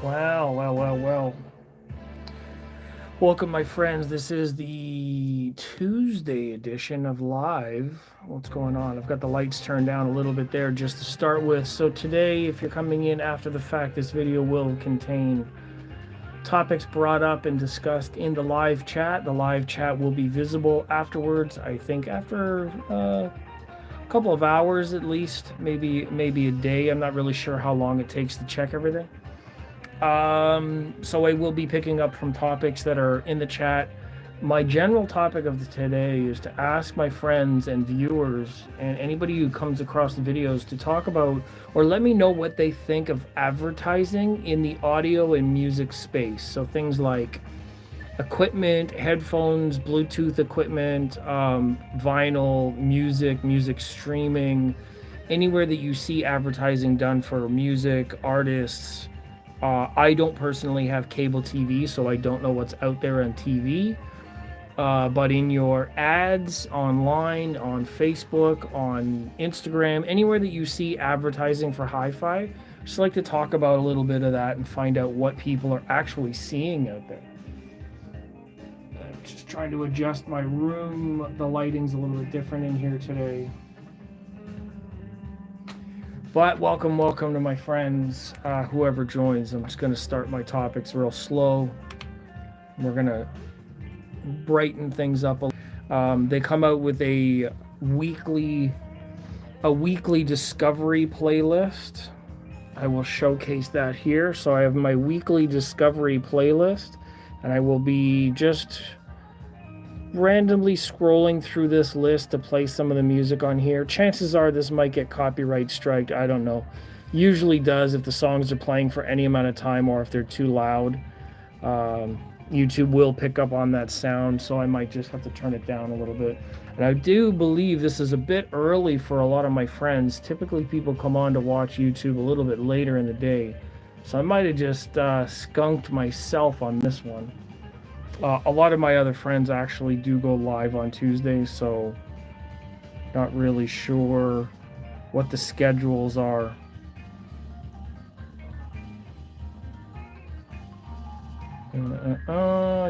Well. Welcome, my friends. This is the Tuesday edition of Live. What's going on? I've got the lights turned down a little bit there just to start with. So, today, if you're coming in after the fact, this video will contain topics brought up and discussed in the live chat. The live chat will be visible afterwards, I think, after a couple of hours at least, maybe a day. I'm not really sure how long it takes to check everything. So I will be picking up from topics that are in the chat. My general topic of today is to ask my friends and viewers and anybody who comes across the videos to talk about or let me know what they think of advertising in the audio and music space. So things like equipment, headphones, Bluetooth equipment, vinyl, music streaming, anywhere that you see advertising done for music, artists. I don't personally have cable TV, so I don't know what's out there on TV. But in your ads online, on Facebook, on Instagram, anywhere that you see advertising for HiFi, just like to talk about a little bit of that and find out what people are actually seeing out there. Just trying to adjust my room. The lighting's a little bit different in here today. But welcome to my friends, whoever joins. I'm just going to start my topics real slow. We're going to brighten things up. They come out with a weekly discovery playlist. I will showcase that here. So I have my weekly discovery playlist, and I will be just randomly scrolling through this list to play some of the music on here. Chances are this might get copyright striked. I don't know. Usually does if the songs are playing for any amount of time or if they're too loud. YouTube will pick up on that sound, so I might just have to turn it down a little bit. And I do believe this is a bit early for a lot of my friends. Typically people come on to watch YouTube a little bit later in the day. So I might have just skunked myself on this one. A lot of my other friends actually do go live on Tuesdays, so not really sure what the schedules are.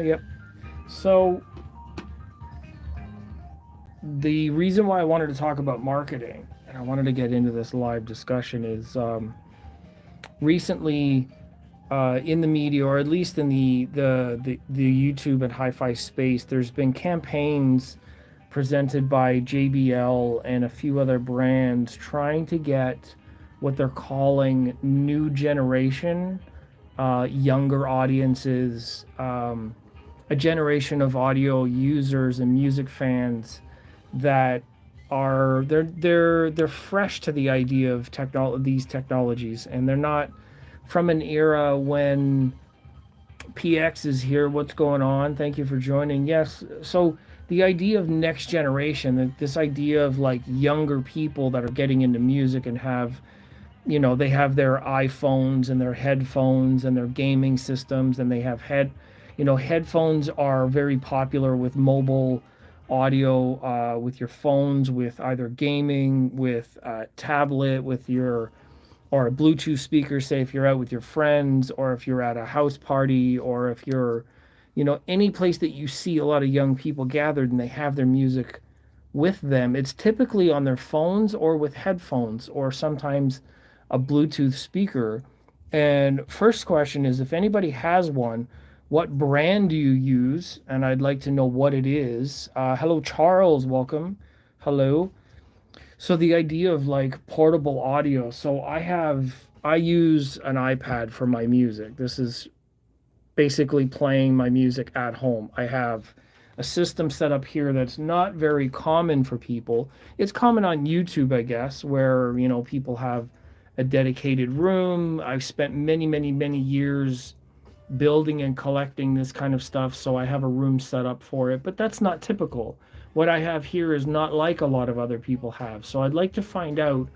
Yep. So the reason why I wanted to talk about marketing and I wanted to get into this live discussion is recently in the media, or at least in the YouTube and HiFi space, there's been campaigns presented by JBL and a few other brands trying to get what they're calling new generation, younger audiences, a generation of audio users and music fans that are they're fresh to the idea of these technologies, and they're not from an era when PX is here. What's going on? Thank you for joining. Yes. So the idea of next generation, this idea of like younger people that are getting into music and have, they have their iPhones and their headphones and their gaming systems, and they have headphones are very popular with mobile audio, with your phones, with either gaming, with tablet, with your or a Bluetooth speaker, say if you're out with your friends or if you're at a house party or if you're, any place that you see a lot of young people gathered and they have their music with them. It's typically on their phones or with headphones or sometimes a Bluetooth speaker. And first question is if anybody has one, what brand do you use? And I'd like to know what it is. Hello, Charles. Welcome. Hello. So the idea of like portable audio. So I use an iPad for my music. This is basically playing my music at home. I have a system set up here that's not very common for people. It's common on YouTube, I guess, where, people have a dedicated room. I've spent many years building and collecting this kind of stuff, so I have a room set up for it, but that's not typical. What I have here is not like a lot of other people have. So I'd like to find out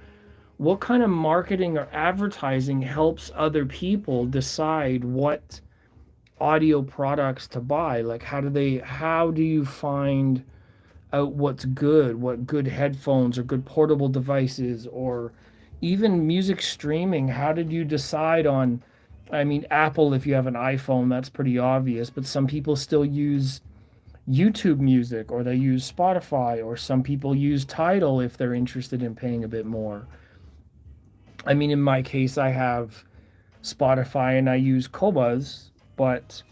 what kind of marketing or advertising helps other people decide what audio products to buy. Like how do you find out what's good, what good headphones or good portable devices or even music streaming? How did you decide on I mean, Apple, if you have an iPhone, that's pretty obvious, but some people still use YouTube Music, or they use Spotify, or some people use Tidal if they're interested in paying a bit more. I mean, in my case, I have Spotify and I use Qobuz, but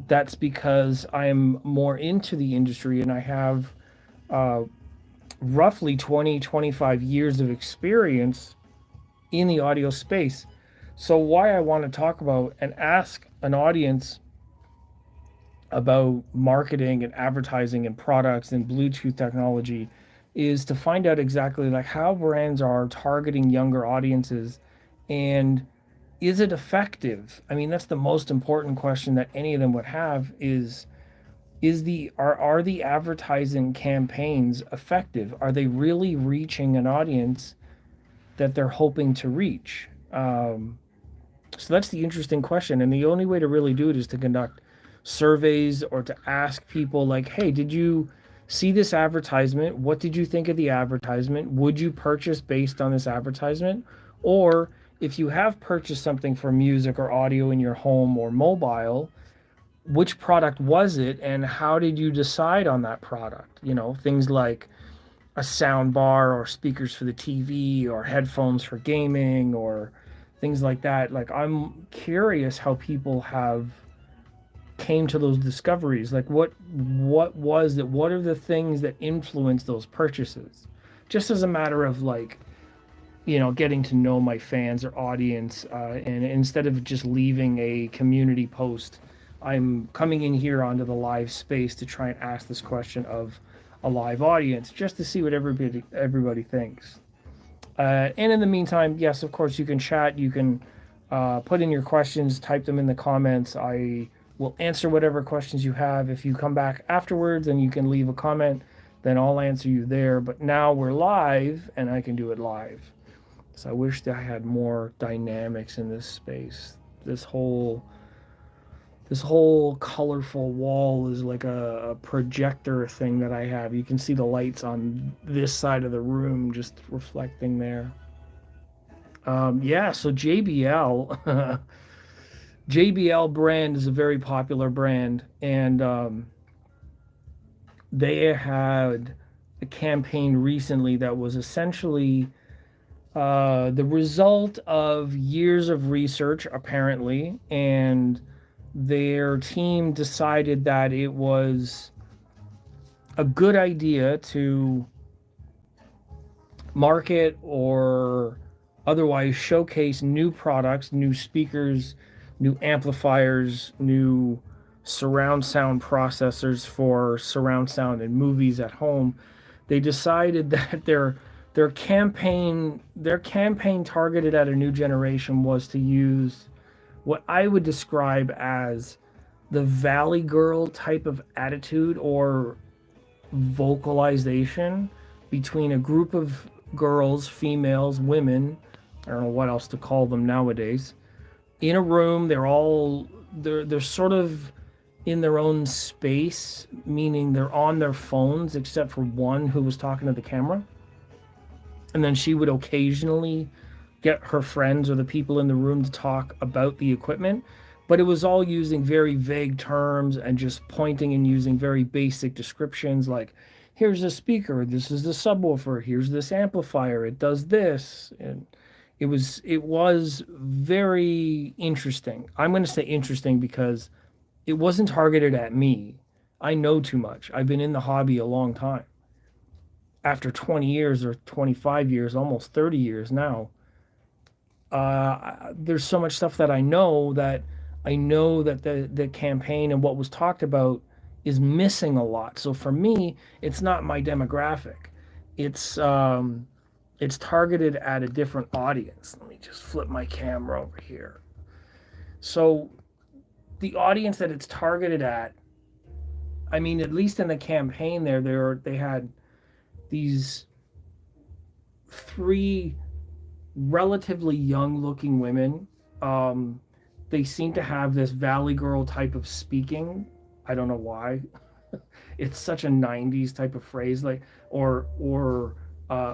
that's because I'm more into the industry and I have uh, roughly 20, 25 years of experience in the audio space. So, why I want to talk about and ask an audience about marketing and advertising and products and Bluetooth technology is to find out exactly like how brands are targeting younger audiences, and is it effective? I mean, that's the most important question that any of them would have is the are the advertising campaigns effective? Are they really reaching an audience that they're hoping to reach? So that's the interesting question. And the only way to really do it is to conduct surveys or to ask people, like, hey, did you see this advertisement? What did you think of the advertisement? Would you purchase based on this advertisement? Or if you have purchased something for music or audio in your home or mobile, which product was it and how did you decide on that product? You know, things like a sound bar or speakers for the TV or headphones for gaming or things like that. Like, I'm curious how people have came to those discoveries. Like, what was it? What are the things that influenced those purchases? Just as a matter of, like, getting to know my fans or audience, and instead of just leaving a community post, I'm coming in here onto the live space to try and ask this question of a live audience, just to see what everybody thinks. And in the meantime, yes, of course, you can chat. You can put in your questions, type them in the comments. I will answer whatever questions you have. If you come back afterwards and you can leave a comment, then I'll answer you there. But now we're live and I can do it live. So I wish that I had more dynamics in this space. This whole colorful wall is like a projector thing that I have. You can see the lights on this side of the room just reflecting there. Yeah, so JBL, JBL brand is a very popular brand, and they had a campaign recently that was essentially the result of years of research, apparently, and their team decided that it was a good idea to market or otherwise showcase new products, new speakers, new amplifiers, new surround sound processors for surround sound and movies at home. They decided that their campaign targeted at a new generation was to use what I would describe as the Valley Girl type of attitude or vocalization between a group of girls, females, women, I don't know what else to call them nowadays, in a room. They're sort of in their own space, meaning they're on their phones except for one who was talking to the camera. And then she would occasionally get her friends or the people in the room to talk about the equipment, but it was all using very vague terms and just pointing and using very basic descriptions like, here's a speaker, this is the subwoofer, here's this amplifier, it does this. And it was very interesting. I'm going to say interesting because it wasn't targeted at me. I know too much. I've been in the hobby a long time. After 20 years or 25 years, almost 30 years now, there's so much stuff that I know that the campaign and what was talked about is missing a lot. So for me, it's not my demographic. It's um, it's targeted at a different audience. Let me just flip my camera over here. So the audience that it's targeted at, I mean, at least in the campaign they had these three relatively young looking women. Um, they seem to have this Valley Girl type of speaking. I don't know why. It's such a 90s type of phrase, like, or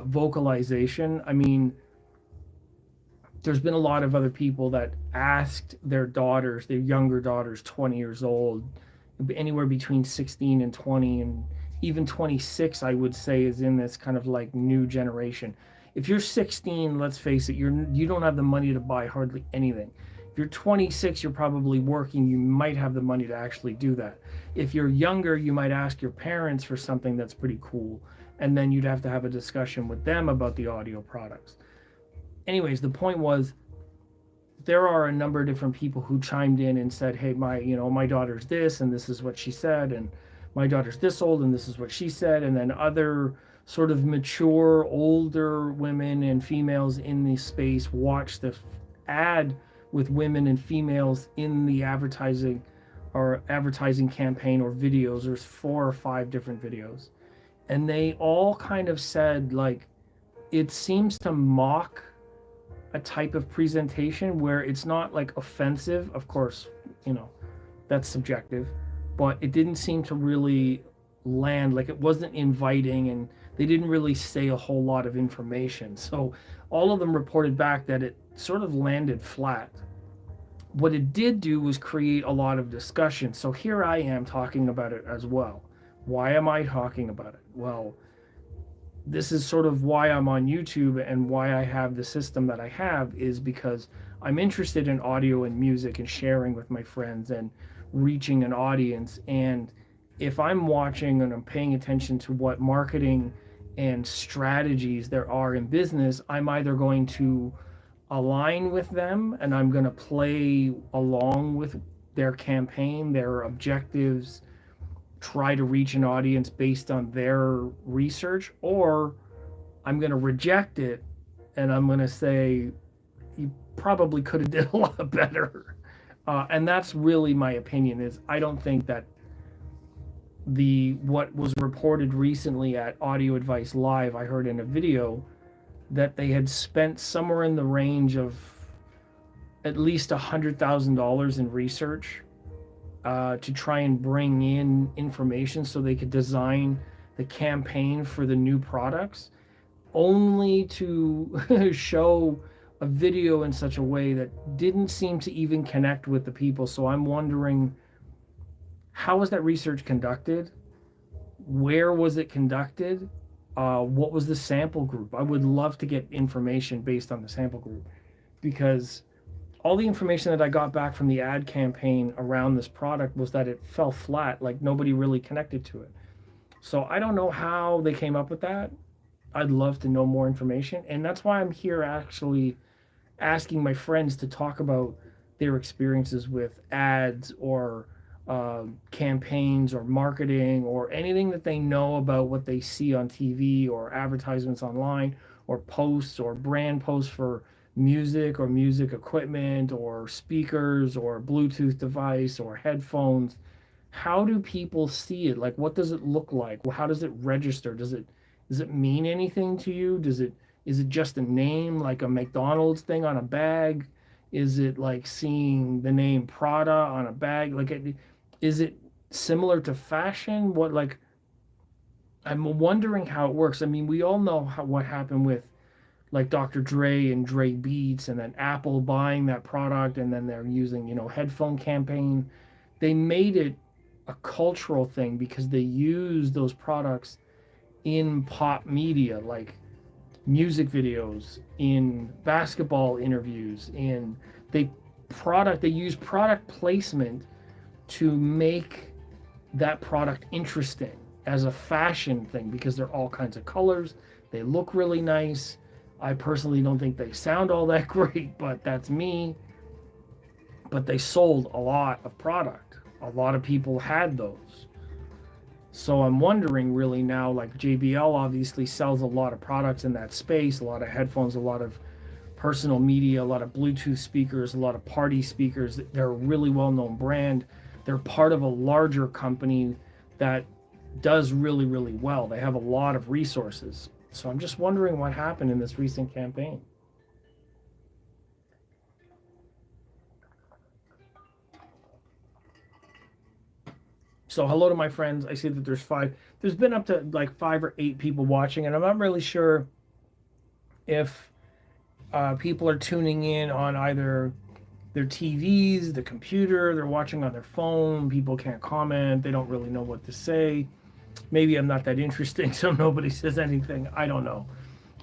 vocalization. I mean, there's been a lot of other people that asked their daughters, their younger daughters, 20 years old, anywhere between 16 and 20, and even 26, I would say, is in this kind of like new generation. If you're 16, let's face it, you don't have the money to buy hardly anything. If you're 26, you're probably working, you might have the money to actually do that. If you're younger, you might ask your parents for something that's pretty cool, and then you'd have to have a discussion with them about the audio products. Anyways, the point was, there are a number of different people who chimed in and said, "Hey, my daughter's this, and this is what she said, and my daughter's this old, and this is what she said." And then other sort of mature, older women and females in the space watched the ad with women and females in the advertising campaign or videos. There's 4 or 5 different videos, and they all kind of said, like, it seems to mock a type of presentation where it's not like offensive. Of course, you know, that's subjective, but it didn't seem to really land. Like, it wasn't inviting, and they didn't really say a whole lot of information. So all of them reported back that it sort of landed flat. What it did do was create a lot of discussion. So here I am talking about it as well. Why am I talking about it? Well, this is sort of why I'm on YouTube and why I have the system that I have, is because I'm interested in audio and music and sharing with my friends and reaching an audience. And if I'm watching and I'm paying attention to what marketing and strategies there are in business, I'm either going to align with them and I'm going to play along with their campaign, their objectives, try to reach an audience based on their research, or I'm going to reject it and I'm going to say, you probably could have did a lot better. And that's really my opinion. Is I don't think that the what was reported recently at Audio Advice Live, I heard in a video that they had spent somewhere in the range of at least $100,000 in research to try and bring in information so they could design the campaign for the new products, only to show a video in such a way that didn't seem to even connect with the people. So I'm wondering, how was that research conducted? Where was it conducted? What was the sample group? I would love to get information based on the sample group, because all the information that I got back from the ad campaign around this product was that it fell flat, like nobody really connected to it. So I don't know how they came up with that. I'd love to know more information. And that's why I'm here actually asking my friends to talk about their experiences with ads or campaigns or marketing or anything that they know about what they see on TV or advertisements online or posts or brand posts for music or music equipment or speakers or Bluetooth device or headphones. How do people see it? Like, what does it look like? Well, how does it register? Does it mean anything to you? Is it just a name, like a McDonald's thing on a bag? Is it like seeing the name Prada on a bag? Is it similar to fashion? What, like, I'm wondering how it works. I mean, we all know what happened with like Dr. Dre and Dre Beats, and then Apple buying that product, and then they're using, headphone campaign. They made it a cultural thing because they used those products in pop media, like music videos, in basketball interviews, in they use product placement to make that product interesting as a fashion thing, because they're all kinds of colors, they look really nice. I personally don't think they sound all that great, but that's me. But they sold a lot of product. A lot of people had those. So I'm wondering really now, like JBL obviously sells a lot of products in that space, a lot of headphones, a lot of personal media, a lot of Bluetooth speakers, a lot of party speakers. They're a really well-known brand. They're part of a larger company that does really, really well. They have a lot of resources. So I'm just wondering what happened in this recent campaign. So hello to my friends. I see that there's 5. There's been up to like 5 or 8 people watching, and I'm not really sure if People are tuning in on either their TVs, the computer, they're watching on their phone. People can't comment. They don't really know what to say. Maybe I'm not that interesting, so nobody says anything. I don't know.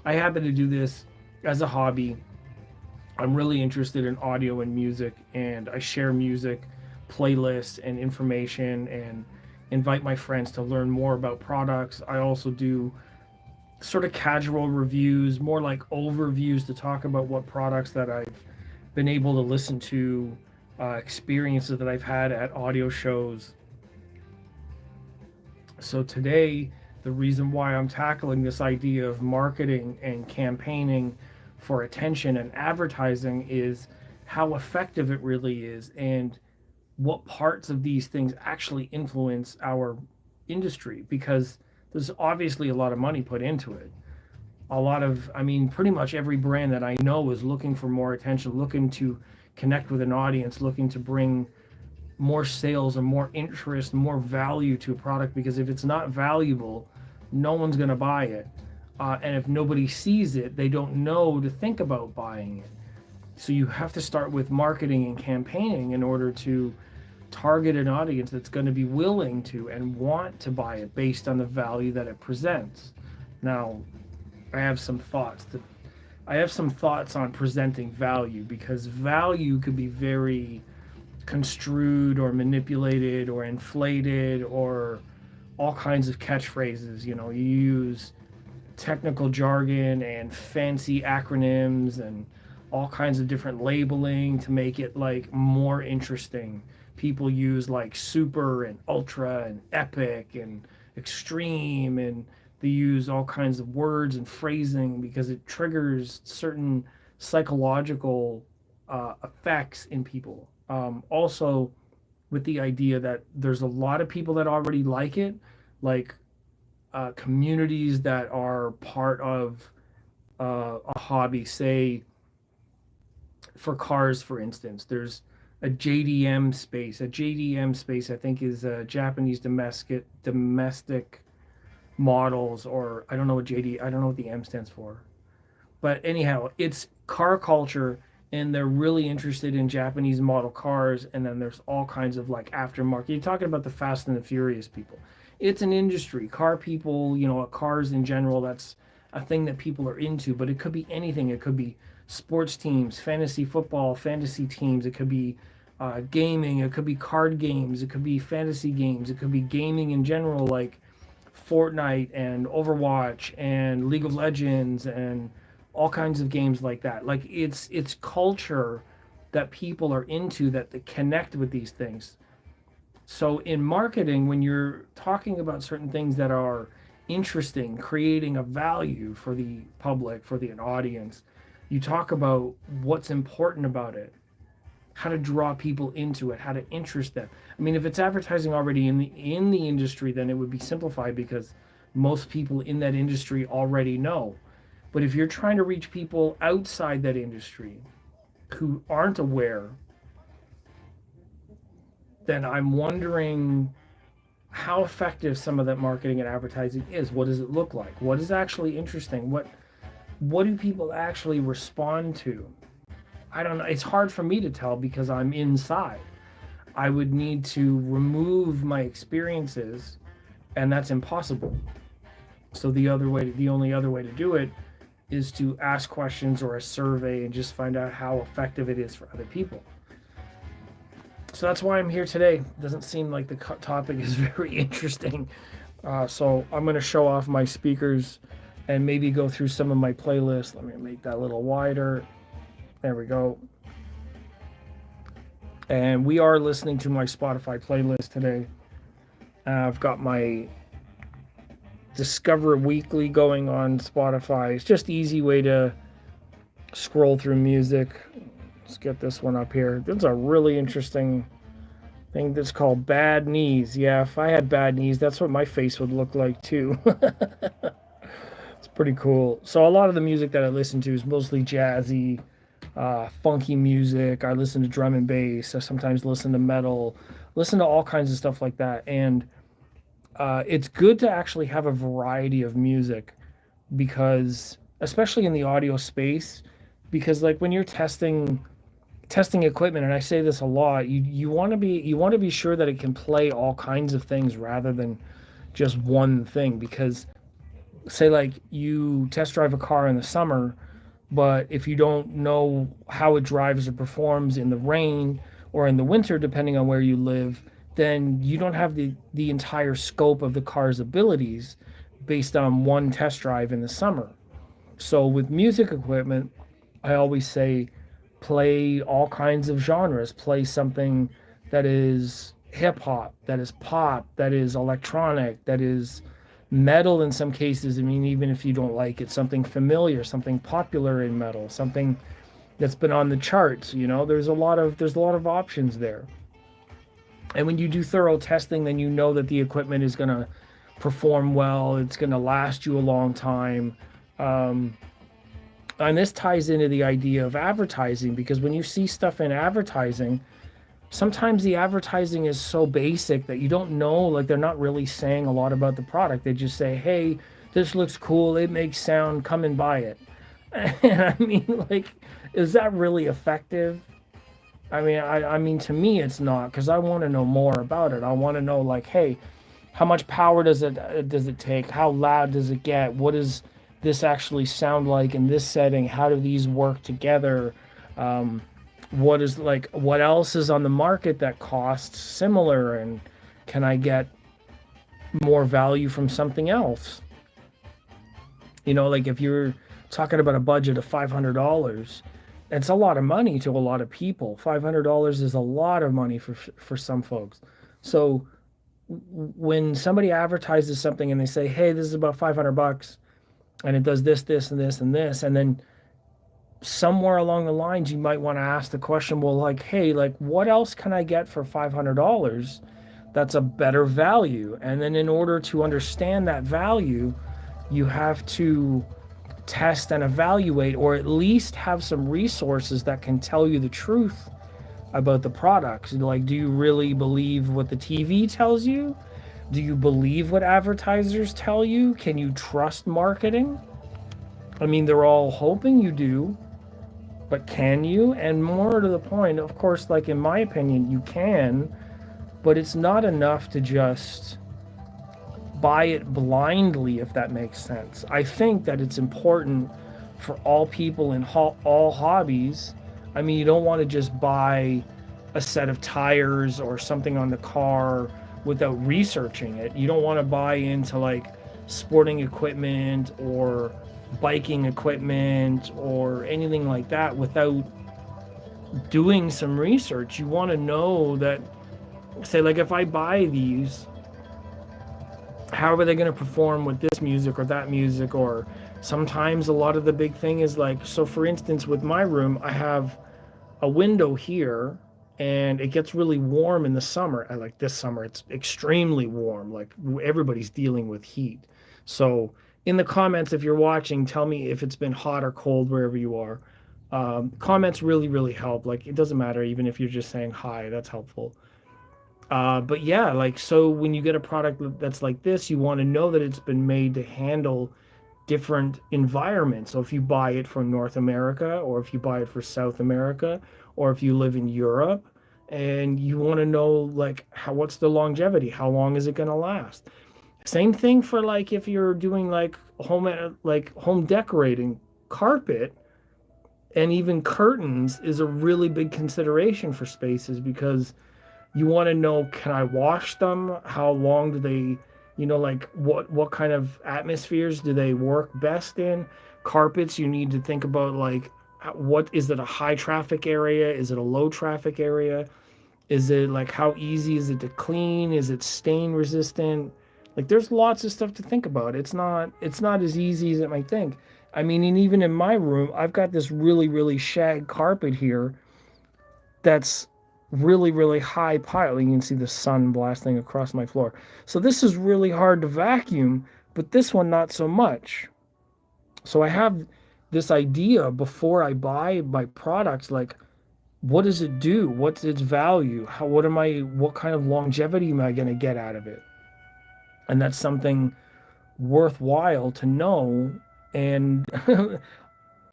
I happen to do this as a hobby. I'm really interested in audio and music, and I share music, playlists, and information, and invite my friends to learn more about products. I also do sort of casual reviews, more like overviews to talk about what products that I've been able to listen to, experiences that I've had at audio shows. So today, the reason why I'm tackling this idea of marketing and campaigning for attention and advertising is how effective it really is and what parts of these things actually influence our industry, because there's obviously a lot of money put into it. I mean, pretty much every brand that I know is looking for more attention, looking to connect with an audience, looking to bring more sales or more interest, more value to a product, because if it's not valuable, no one's going to buy it. And if nobody sees it, they don't know to think about buying it. So you have to start with marketing and campaigning in order to target an audience that's going to be willing to and want to buy it based on the value that it presents. Now, I have some thoughts that I have some thoughts on presenting value, because value could be very construed or manipulated or inflated, or all kinds of catchphrases. You know, you use technical jargon and fancy acronyms and all kinds of different labeling to make it like more interesting. People use like super and ultra and epic and extreme, and they use all kinds of words and phrasing because it triggers certain psychological effects in people. Also, with the idea that there's a lot of people that already like it, like communities that are part of a hobby. Say, for cars, for instance, there's a JDM space. A JDM space, I think, is Japanese domestic models, or I don't know what JD. I don't know what the M stands for. But anyhow, it's car culture, and they're really interested in Japanese model cars. And then there's all kinds of like aftermarket. You're talking about the Fast and the Furious people. It's an industry. Car people, you know, cars in general, that's a thing that people are into, but it could be anything. It could be sports teams, fantasy football, fantasy teams. It could be gaming. It could be card games. It could be fantasy games. It could be gaming in general, like Fortnite and Overwatch and League of Legends and all kinds of games like that. Like it's culture that people are into, that they connect with these things. So in marketing, when you're talking about certain things that are interesting, creating a value for the public, for the audience, you talk about what's important about it, how to draw people into it, how to interest them. I mean, if it's advertising already in the industry, then it would be simplified because most people in that industry already know. But if you're trying to reach people outside that industry who aren't aware, then I'm wondering how effective some of that marketing and advertising is. What does it look like? What is actually interesting? What do people actually respond to? I don't know. It's hard for me to tell because I'm inside. I would need to remove my experiences, and that's impossible. So the only other way to do it is to ask questions or a survey and just find out how effective it is for other people. So that's why I'm here today. It doesn't seem like the topic is very interesting. So I'm going to show off my speakers and maybe go through some of my playlists. Let me make that a little wider. There we go. And we are listening to my Spotify playlist today. I've got my Discover Weekly going on Spotify. It's just easy way to scroll through music. Let's get this one up here. There's a really interesting thing that's called Bad Knees. Yeah, if I had bad knees, that's what my face would look like too. It's pretty cool. So a lot of the music that I listen to is mostly jazzy, funky music. I listen to drum and bass. I sometimes listen to metal, listen to all kinds of stuff like that. And it's good to actually have a variety of music, because, especially in the audio space, because like when you're testing equipment, and I say this a lot, you want to be sure that it can play all kinds of things rather than just one thing. Because say like you test drive a car in the summer, but if you don't know how it drives or performs in the rain or in the winter, depending on where you live, then you don't have the entire scope of the car's abilities based on one test drive in the summer. So with music equipment, I always say play all kinds of genres. Play something that is hip hop, that is pop, that is electronic, that is metal in some cases. I mean, even if you don't like it, something familiar, something popular in metal, something that's been on the charts. You know, there's a lot of options there. And when you do thorough testing, then you know that the equipment is going to perform well. It's going to last you a long time. Um, and this ties into the idea of advertising, because when you see stuff in advertising, sometimes the advertising is so basic that you don't know, like they're not really saying a lot about the product. They just say, hey, this looks cool, it makes sound, come and buy it. And I mean, like, is that really effective? I mean, to me, it's not, because I want to know more about it. I want to know, like, hey, how much power does it take? How loud does it get? What does this actually sound like in this setting? How do these work together? Um, what is like what else is on the market that costs similar, and can I get more value from something else? You know, like if you're talking about a budget of $500, it's a lot of money to a lot of people. $500 is a lot of money for some folks. So when somebody advertises something and they say, "Hey, this is about 500 bucks and it does this, this and this and this," and then somewhere along the lines you might want to ask the question, well, like, hey, like what else can I get for $500 that's a better value? And then in order to understand that value, you have to test and evaluate, or at least have some resources that can tell you the truth about the products. Like, do you really believe what the TV tells you? Do you believe what advertisers tell you? Can you trust marketing? I mean, they're all hoping you do, but can you? And more to the point, of course, like in my opinion, you can, but it's not enough to just buy it blindly, if that makes sense. I think that it's important for all people in all hobbies. I mean, you don't want to just buy a set of tires or something on the car without researching it. You don't want to buy into like sporting equipment or biking equipment or anything like that without doing some research. You want to know that, say, like if I buy these, how are they going to perform with this music or that music? Or sometimes a lot of the big thing is like, so for instance, with my room, I have a window here and it gets really warm in the summer. I like this summer, it's extremely warm. Like everybody's dealing with heat. So in the comments, if you're watching, tell me if it's been hot or cold wherever you are. Comments really, really help. Like it doesn't matter, even if you're just saying hi, that's helpful. But yeah, like so when you get a product that's like this, you want to know that it's been made to handle different environments. So if you buy it from North America, or if you buy it for South America, or if you live in Europe, and you want to know like what's the longevity? How long is it going to last? Same thing for like if you're doing like home decorating, carpet and even curtains is a really big consideration for spaces, because you want to know, can I wash them? How long do they, like what kind of atmospheres do they work best in? Carpets, you need to think about like what is it, a high traffic area? Is it a low traffic area? Is it like how easy is it to clean? Is it stain resistant? Like there's lots of stuff to think about. It's not as easy as it might think. I mean, and even in my room, I've got this really, really shag carpet here that's really, really high pile. You can see the sun blasting across my floor. So this is really hard to vacuum, but this one not so much. So I have this idea before I buy my products, like what does it do? What's its value? What kind of longevity am I going to get out of it? And that's something worthwhile to know. And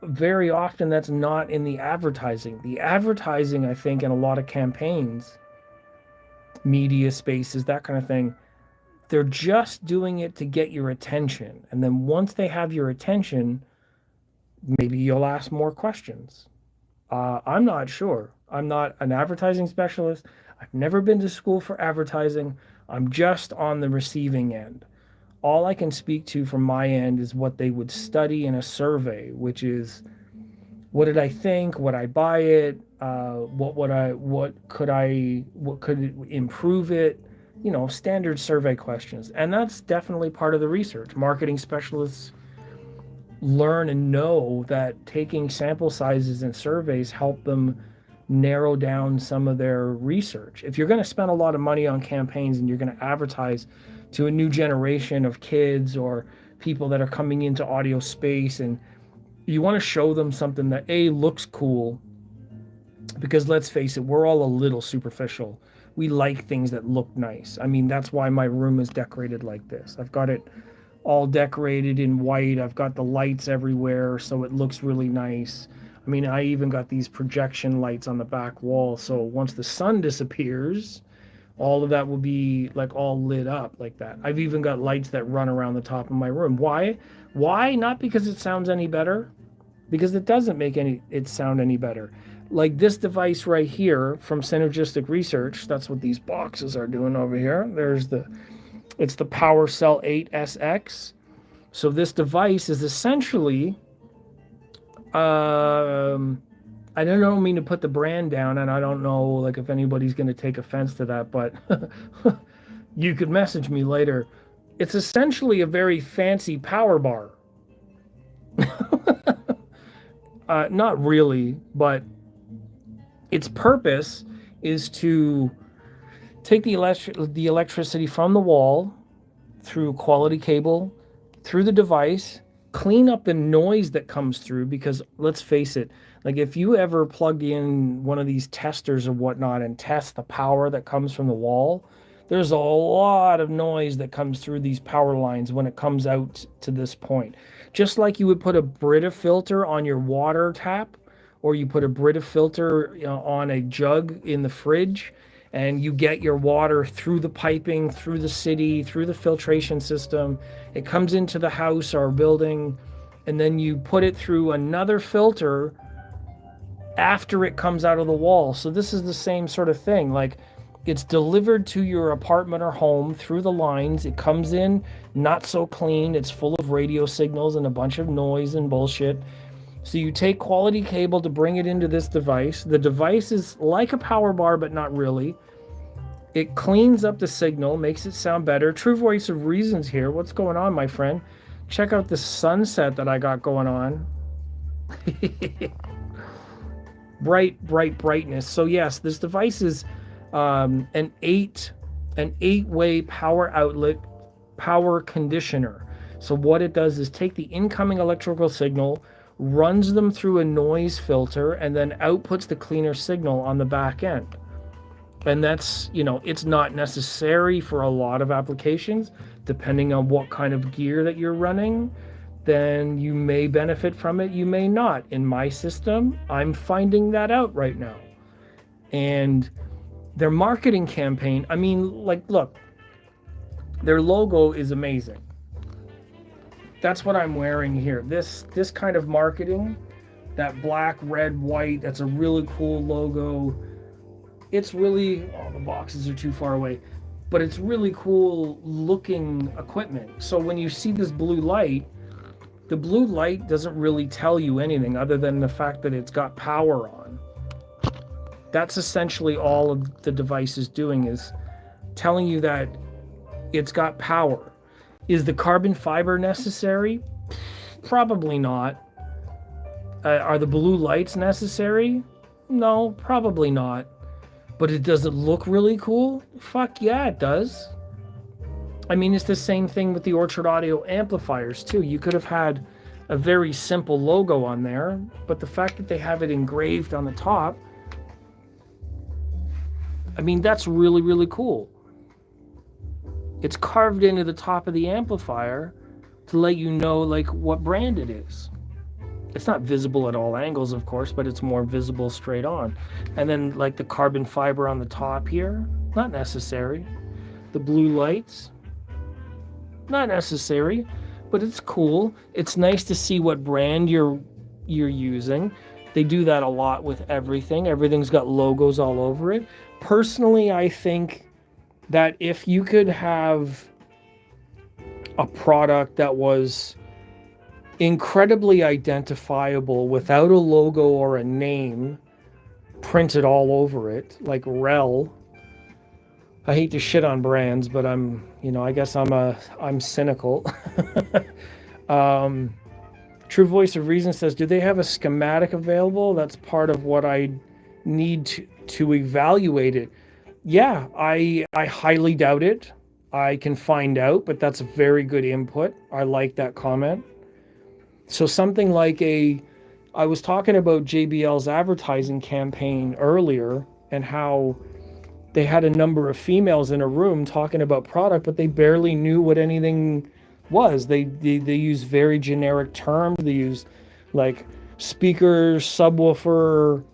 very often that's not in the advertising. The advertising, I think, in a lot of campaigns, media spaces, that kind of thing, they're just doing it to get your attention. And then once they have your attention, maybe you'll ask more questions. I'm not sure. I'm not an advertising specialist. I've never been to school for advertising. I'm just on the receiving end. All I can speak to from my end is what they would study in a survey, which is what did I think? Would I buy it? What could improve it? You know, standard survey questions. And that's definitely part of the research. Marketing specialists learn and know that taking sample sizes and surveys help them narrow down some of their research. If you're going to spend a lot of money on campaigns and you're going to advertise to a new generation of kids or people that are coming into audio space, and you want to show them something that A, looks cool, because let's face it, we're all a little superficial. We like things that look nice. I mean, that's why my room is decorated like this. I've got it all decorated in white. I've got the lights everywhere, so it looks really nice. I mean, I even got these projection lights on the back wall, so once the sun disappears, all of that will be like all lit up like that. I've even got lights that run around the top of my room. Why? Why? Not because it sounds any better, because it doesn't make it sound any better. Like this device right here from Synergistic Research, that's what these boxes are doing over here. It's the PowerCell 8SX. So this device is essentially, I don't mean to put the brand down, and I don't know like if anybody's going to take offense to that, but you could message me later. It's essentially a very fancy power bar. Not really, but its purpose is to take the electricity from the wall through quality cable, through the device, clean up the noise that comes through, because let's face it, like if you ever plugged in one of these testers or whatnot and test the power that comes from the wall, there's a lot of noise that comes through these power lines when it comes out to this point. Just like you would put a Brita filter on your water tap, or you put a Brita filter, on a jug in the fridge, and you get your water through the piping, through the city, through the filtration system. It comes into the house or building, and then you put it through another filter after it comes out of the wall. So this is the same sort of thing. Like, it's delivered to your apartment or home through the lines. It comes in not so clean. It's full of radio signals and a bunch of noise and bullshit. So you take quality cable to bring it into this device. The device is like a power bar, but not really. It cleans up the signal, makes it sound better. True voice of reasons here. What's going on, my friend? Check out the sunset that I got going on. Brightness. So yes, this device is an eight-way power outlet, power conditioner. So what it does is take the incoming electrical signal, runs them through a noise filter, and then outputs the cleaner signal on the back end. And that's, it's not necessary for a lot of applications. Depending on what kind of gear that you're running, then you may benefit from it, you may not. In my system, I'm finding that out right now. And their marketing campaign, I mean, like, look, their logo is amazing. That's what I'm wearing here. This kind of marketing, that black, red, white, that's a really cool logo. It's really, the boxes are too far away, but it's really cool looking equipment. So when you see this blue light, the blue light doesn't really tell you anything other than the fact that it's got power on. That's essentially all of the device is doing, is telling you that it's got power. Is the carbon fiber necessary? Probably not. Are the blue lights necessary? No, probably not. But does it look really cool? Fuck yeah, it does. I mean, it's the same thing with the Orchard Audio amplifiers too. You could have had a very simple logo on there, but the fact that they have it engraved on the top, I mean, that's really, really cool. It's carved into the top of the amplifier to let you know like what brand it is. It's not visible at all angles, of course, but it's more visible straight on. And then like the carbon fiber on the top here, not necessary. The blue lights, not necessary, but it's cool. It's nice to see what brand you're using. They do that a lot with everything. Everything's got logos all over it. Personally, I think that if you could have a product that was incredibly identifiable without a logo or a name printed all over it, like Rel. I hate to shit on brands, but I guess I'm cynical. True Voice of Reason says, do they have a schematic available? That's part of what I need to evaluate it. Yeah, I highly doubt it. I can find out, but that's a very good input. I like that comment. So something like I was talking about JBL's advertising campaign earlier and how they had a number of females in a room talking about product, but they barely knew what anything was. They use very generic terms. They use like speaker, subwoofer,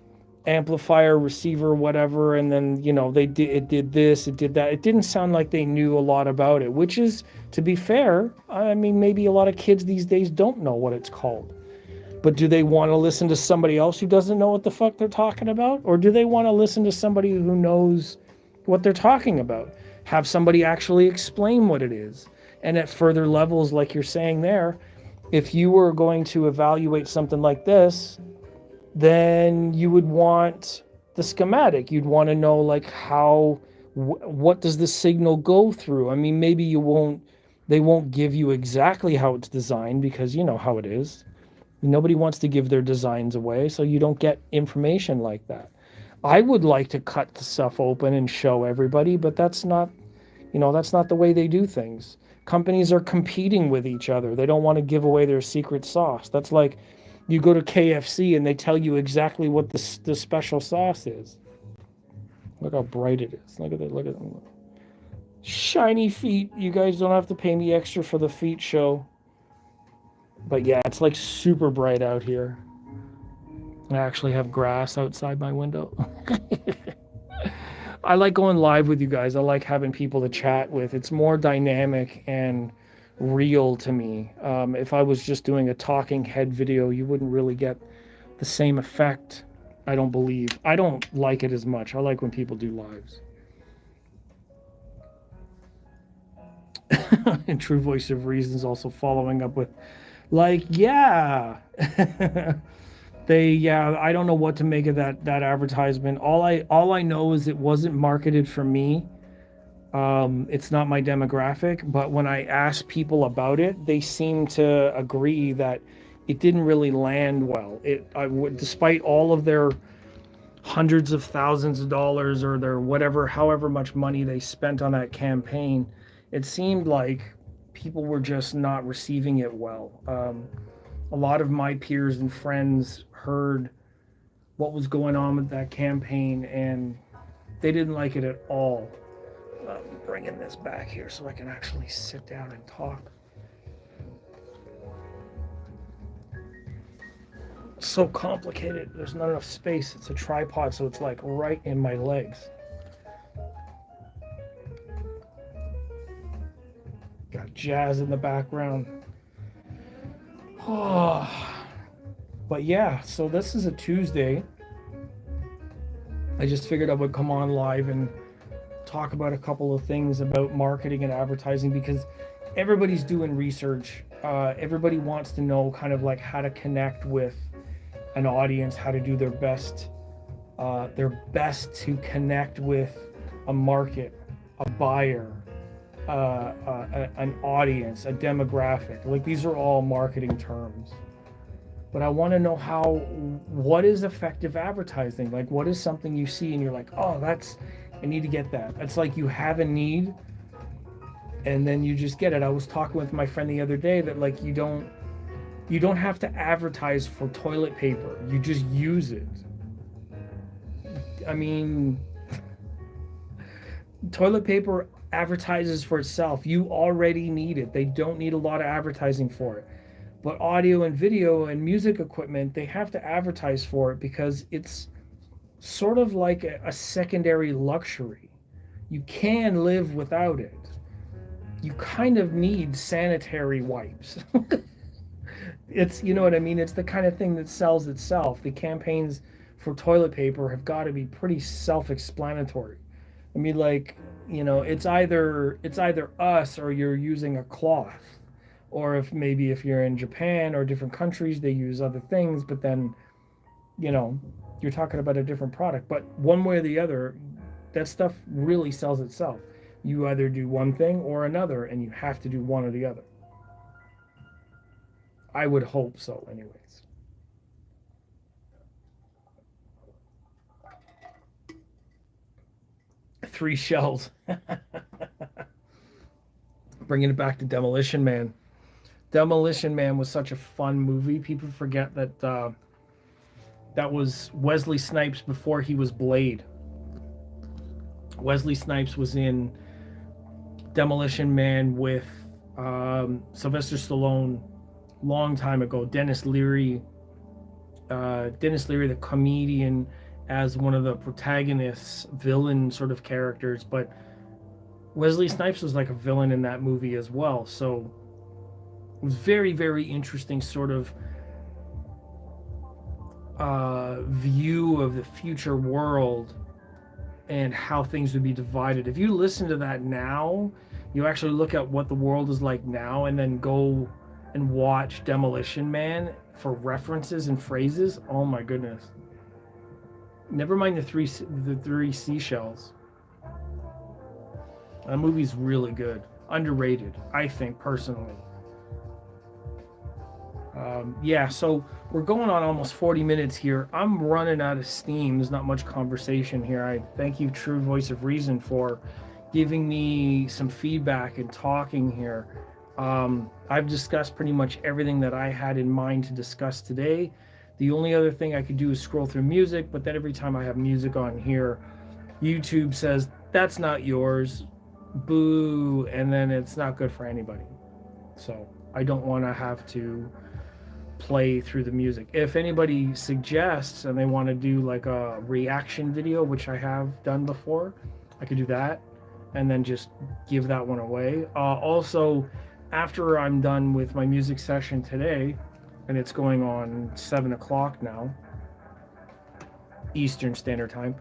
amplifier, receiver, whatever, and then it did this, it did that. It didn't sound like they knew a lot about it, which is, to be fair, I mean, maybe a lot of kids these days don't know what it's called. But do they want to listen to somebody else who doesn't know what the fuck they're talking about? Or do they want to listen to somebody who knows what they're talking about? Have somebody actually explain what it is. And at further levels, like you're saying there, if you were going to evaluate something like this, then you would want the schematic. You'd want to know like what does the signal go through? I mean, maybe they won't give you exactly how it's designed, because you know how it is. Nobody wants to give their designs away, so you don't get information like that. I would like to cut the stuff open and show everybody, but that's not the way they do things. Companies are competing with each other. They don't want to give away their secret sauce. That's like you go to KFC and they tell you exactly what the special sauce is. Look how bright it is. Look at that. Look at them. Shiny feet. You guys don't have to pay me extra for the feet show. But yeah, it's like super bright out here. I actually have grass outside my window. I like going live with you guys. I like having people to chat with. It's more dynamic and real to me. If I was just doing a talking head video, you wouldn't really get the same effect, I don't believe. I don't like it as much. I like when people do lives. And True Voice of Reason's also following up with, like, yeah. I don't know what to make of that advertisement. All I know is it wasn't marketed for me. It's not my demographic, but when I asked people about it, they seem to agree that it didn't really land well. Despite all of their hundreds of thousands of dollars or their however much money they spent on that campaign, it seemed like people were just not receiving it well. A lot of my peers and friends heard what was going on with that campaign and they didn't like it at all. I'm bringing this back here so I can actually sit down and talk. It's so complicated. There's not enough space. It's a tripod, so it's like right in my legs. Got jazz in the background. Oh. But yeah, so this is a Tuesday. I just figured I would come on live and talk about a couple of things about marketing and advertising, because everybody's doing research. Everybody wants to know kind of like how to connect with an audience, how to do their best to connect with a market, a buyer, an audience, a demographic. Like, these are all marketing terms. But I want to know what is effective advertising? Like, what is something you see and you're like, oh, I need to get that. It's like you have a need and then you just get it. I was talking with my friend the other day that, like, you don't have to advertise for toilet paper. You just use it. I mean, toilet paper advertises for itself. You already need it. They don't need a lot of advertising for it. But audio and video and music equipment, they have to advertise for it because it's sort of like a secondary luxury. You can live without it. You kind of need sanitary wipes. It's, you know what I mean? It's the kind of thing that sells itself. The campaigns for toilet paper have got to be pretty self-explanatory. I mean, like, it's either us or you're using a cloth, or if maybe if you're in Japan or different countries they use other things, but then you know you're talking about a different product. But one way or the other, that stuff really sells itself. You either do one thing or another, and you have to do one or the other. I would hope so, anyways. 3 shells. Bringing it back to Demolition Man. Demolition Man was such a fun movie. People forget that that was Wesley Snipes before he was Blade. Wesley Snipes was in Demolition Man with Sylvester Stallone long time ago. Dennis Leary, the comedian, as one of the protagonists, villain sort of characters. But Wesley Snipes was like a villain in that movie as well. So it was very, very interesting sort of view of the future world and how things would be divided. If you listen to that now, you actually look at what the world is like now and then go and watch Demolition Man for references and phrases. Oh my goodness. Never mind the three seashells. That movie's really good. Underrated, I think, personally. Yeah, so we're going on almost 40 minutes here. I'm running out of steam. There's not much conversation here. I thank you, True Voice of Reason, for giving me some feedback and talking here. I've discussed pretty much everything that I had in mind to discuss today. The only other thing I could do is scroll through music, but then every time I have music on here, YouTube says, that's not yours, boo, and then it's not good for anybody. So I don't want to have to play through the music. If anybody suggests and they want to do like a reaction video, which I have done before, I could do that and then just give that one away. Also, after I'm done with my music session today, and it's going on 7 o'clock now, Eastern Standard Time,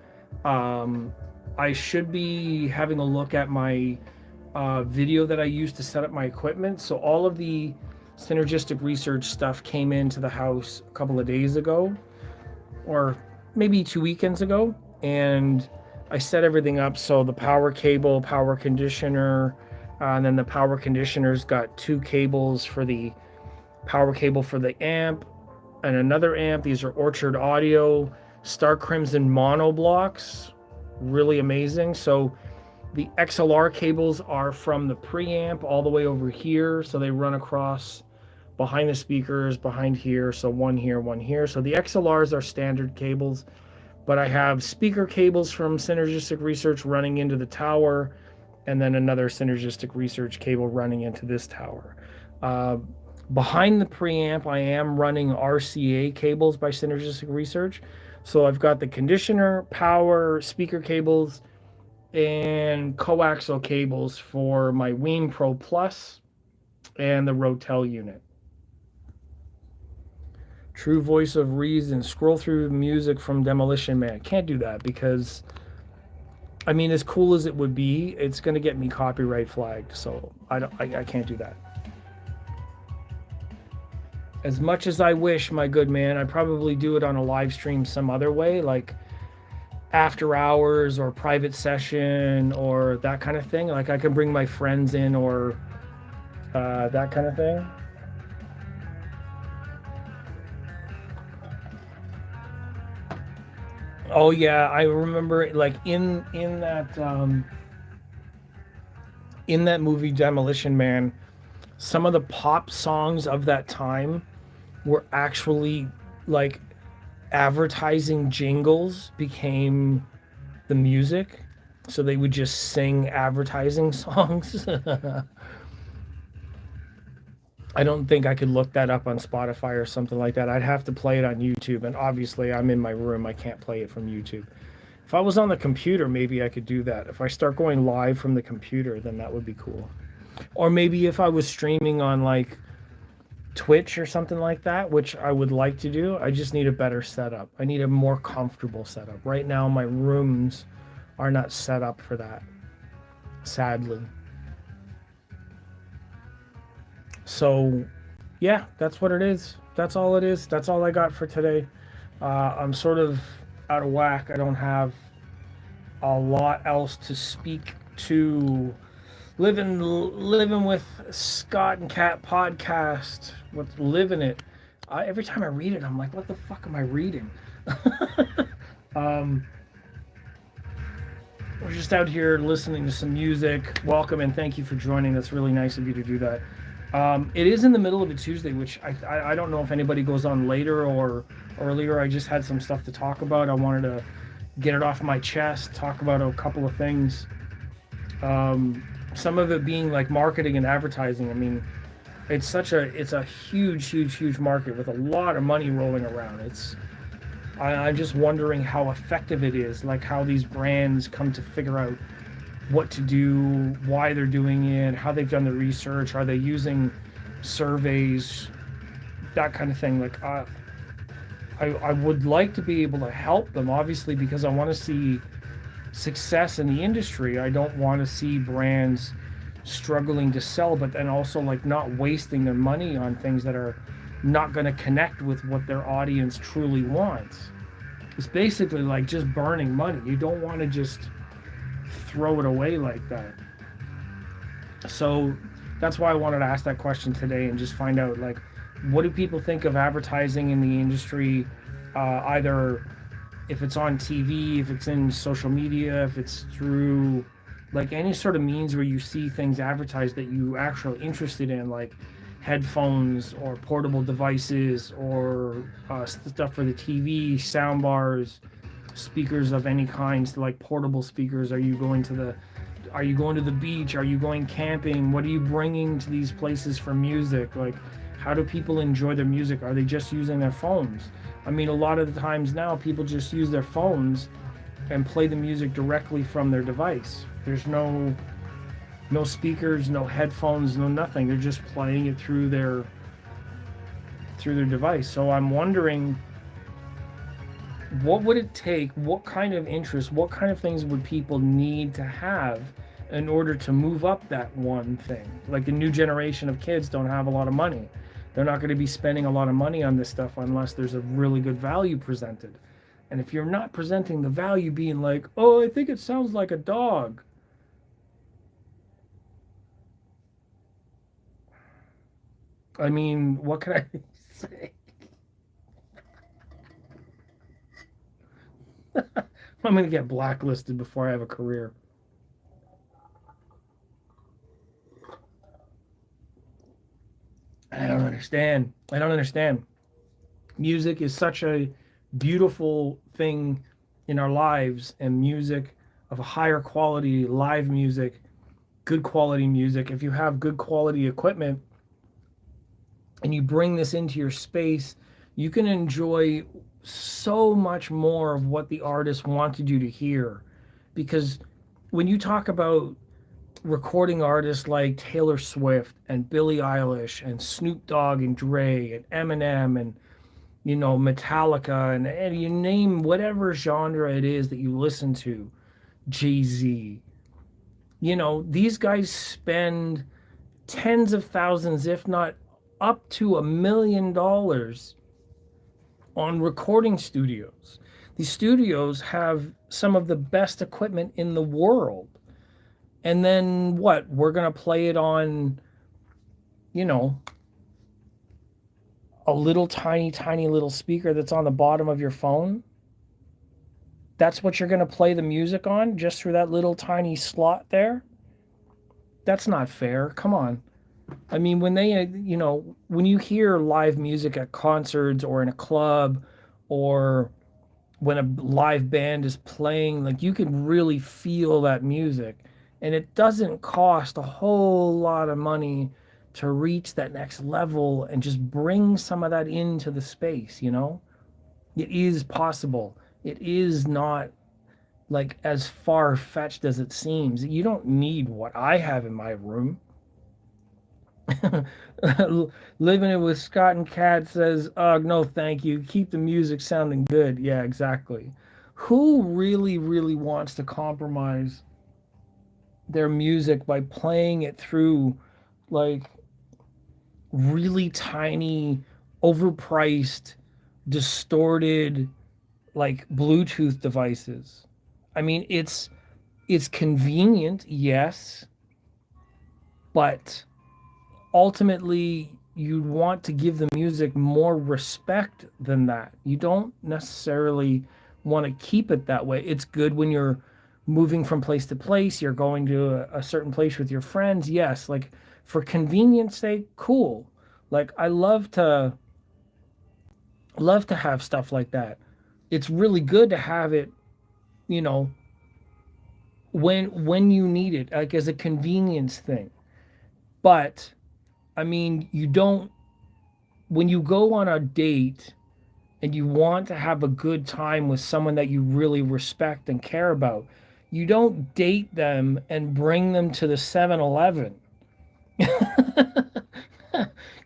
I should be having a look at my video that I used to set up my equipment. So all of the synergistic research stuff came into the house a couple of days ago, or maybe 2 weekends ago, and I set everything up. So the power cable, power conditioner, and then the power conditioner's got 2 cables for the power cable for the amp and another amp. These are Orchard Audio Star Crimson mono blocks, really amazing. So the XLR cables are from the preamp all the way over here, so they run across behind the speakers, behind here, so one here, one here. So the XLRs are standard cables, but I have speaker cables from Synergistic Research running into the tower, and then another Synergistic Research cable running into this tower. Behind the preamp, I am running RCA cables by Synergistic Research. So I've got the conditioner, power, speaker cables, and coaxial cables for my Weem Pro Plus and the Rotel unit. True Voice of Reason. Scroll through music from Demolition Man. Can't do that because, I mean, as cool as it would be, it's going to get me copyright flagged. So I can't do that. As much as I wish, my good man, I'd probably do it on a live stream some other way, like after hours or private session or that kind of thing. Like I can bring my friends in or that kind of thing. Oh yeah, I remember like in that movie Demolition Man, some of the pop songs of that time were actually like advertising jingles became the music. So they would just sing advertising songs. I don't think I could look that up on Spotify or something like that. I'd have to play it on YouTube, and obviously I'm in my room. I can't play it from YouTube. If I was on the computer, maybe I could do that. If I start going live from the computer, then that would be cool. Or maybe if I was streaming on like Twitch or something like that, which I would like to do, I just need a better setup. I need a more comfortable setup. Right now, my rooms are not set up for that, sadly. So, yeah, that's what it is. That's all it is. That's all I got for today. I'm sort of out of whack. I don't have a lot else to speak to. Living with Scott and Cat podcast. What's living it? Every time I read it, I'm like, what the fuck am I reading? um, we're just out here listening to some music. Welcome and thank you for joining. That's really nice of you to do that. It is in the middle of a Tuesday, which I don't know if anybody goes on later or earlier. I just had some stuff to talk about. I wanted to get it off my chest, talk about a couple of things. Some of it being like marketing and advertising. I mean, it's a huge market with a lot of money rolling around. I'm just wondering how effective it is, like how these brands come to figure out what to do, why they're doing it, how they've done the research, are they using surveys, that kind of thing. Like I would like to be able to help them, obviously, because I want to see success in the industry. I don't want to see brands struggling to sell, but then also like not wasting their money on things that are not going to connect with what their audience truly wants. It's basically like just burning money. You don't want to just throw it away like that. So that's why I wanted to ask that question today and just find out, like, what do people think of advertising in the industry, either if it's on TV, if it's in social media, if it's through like any sort of means where you see things advertised that you actually interested in, like headphones or portable devices or stuff for the TV, sound bars, speakers of any kinds, like portable speakers. Are you going to the beach? Are you going camping? What are you bringing to these places for music? Like, how do people enjoy their music? Are they just using their phones? I mean, a lot of the times now people just use their phones and play the music directly from their device. There's no speakers, no headphones, no nothing. They're just playing it through their device. So I'm wondering, what would it take? What kind of interest, what kind of things would people need to have in order to move up that one thing? Like the new generation of kids don't have a lot of money. They're not going to be spending a lot of money on this stuff unless there's a really good value presented. And if you're not presenting the value being like, oh, I think it sounds like a dog. I mean, what can I say? I'm going to get blacklisted before I have a career. I don't understand. I don't understand. Music is such a beautiful thing in our lives, and music of a higher quality, live music, good quality music. If you have good quality equipment and you bring this into your space, you can enjoy so much more of what the artist wanted you to hear. Because when you talk about recording artists like Taylor Swift and Billie Eilish and Snoop Dogg and Dre and Eminem and Metallica and you name whatever genre it is that you listen to, Jay-Z, these guys spend tens of thousands, if not up to $1 million on recording studios. These studios have some of the best equipment in the world. And then what? We're going to play it on, you know, a little tiny little speaker that's on the bottom of your phone. That's what you're going to play the music on, just through that little tiny slot there. That's not fair. Come on. I mean, when you hear live music at concerts or in a club, or when a live band is playing, like, you can really feel that music. And it doesn't cost a whole lot of money to reach that next level and just bring some of that into the space, you know? It is possible. It is not like as far fetched as it seems. You don't need what I have in my room. Living it with Scott and Kat says, "Ugh, no, thank you. Keep the music sounding good." Yeah, exactly. Who really, really wants to compromise their music by playing it through like really tiny, overpriced, distorted like Bluetooth devices? I mean, it's convenient, yes, but ultimately you'd want to give the music more respect than that. You don't necessarily want to keep it that way. It's good when you're moving from place to place, you're going to a certain place with your friends. Yes, like for convenience sake, cool. Like I love to have stuff like that. It's really good to have it, you know, when you need it, like as a convenience thing. But I mean, you don't when you go on a date and you want to have a good time with someone that you really respect and care about, you don't date them and bring them to the 7-Eleven.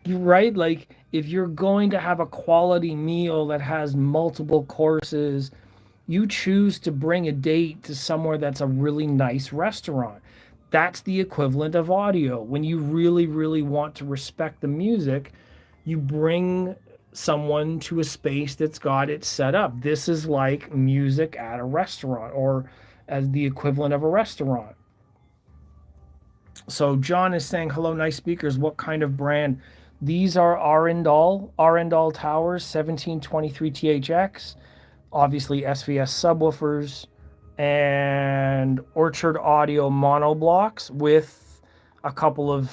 You're right. Like, if you're going to have a quality meal that has multiple courses, you choose to bring a date to somewhere that's a really nice restaurant. That's the equivalent of audio. When you really, really want to respect the music, you bring someone to a space that's got it set up. This is like music at a restaurant or as the equivalent of a restaurant. So John is saying, "Hello, nice speakers. What kind of brand?" These are Arendal Towers, 1723 THX, obviously SVS subwoofers, and Orchard Audio monoblocks with a couple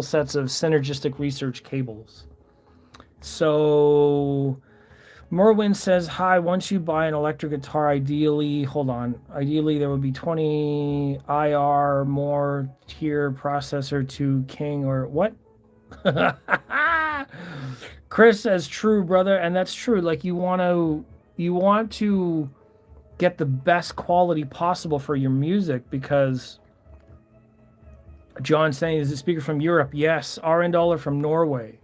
sets of synergistic research cables. So Merwin says, "Hi, once you buy an electric guitar, ideally there would be 20 IR more tier processor to King or what?" Chris says, "True, brother," and that's true. Like you want to get the best quality possible for your music because John's saying, "Is the speaker from Europe?" Yes, Arendal from Norway.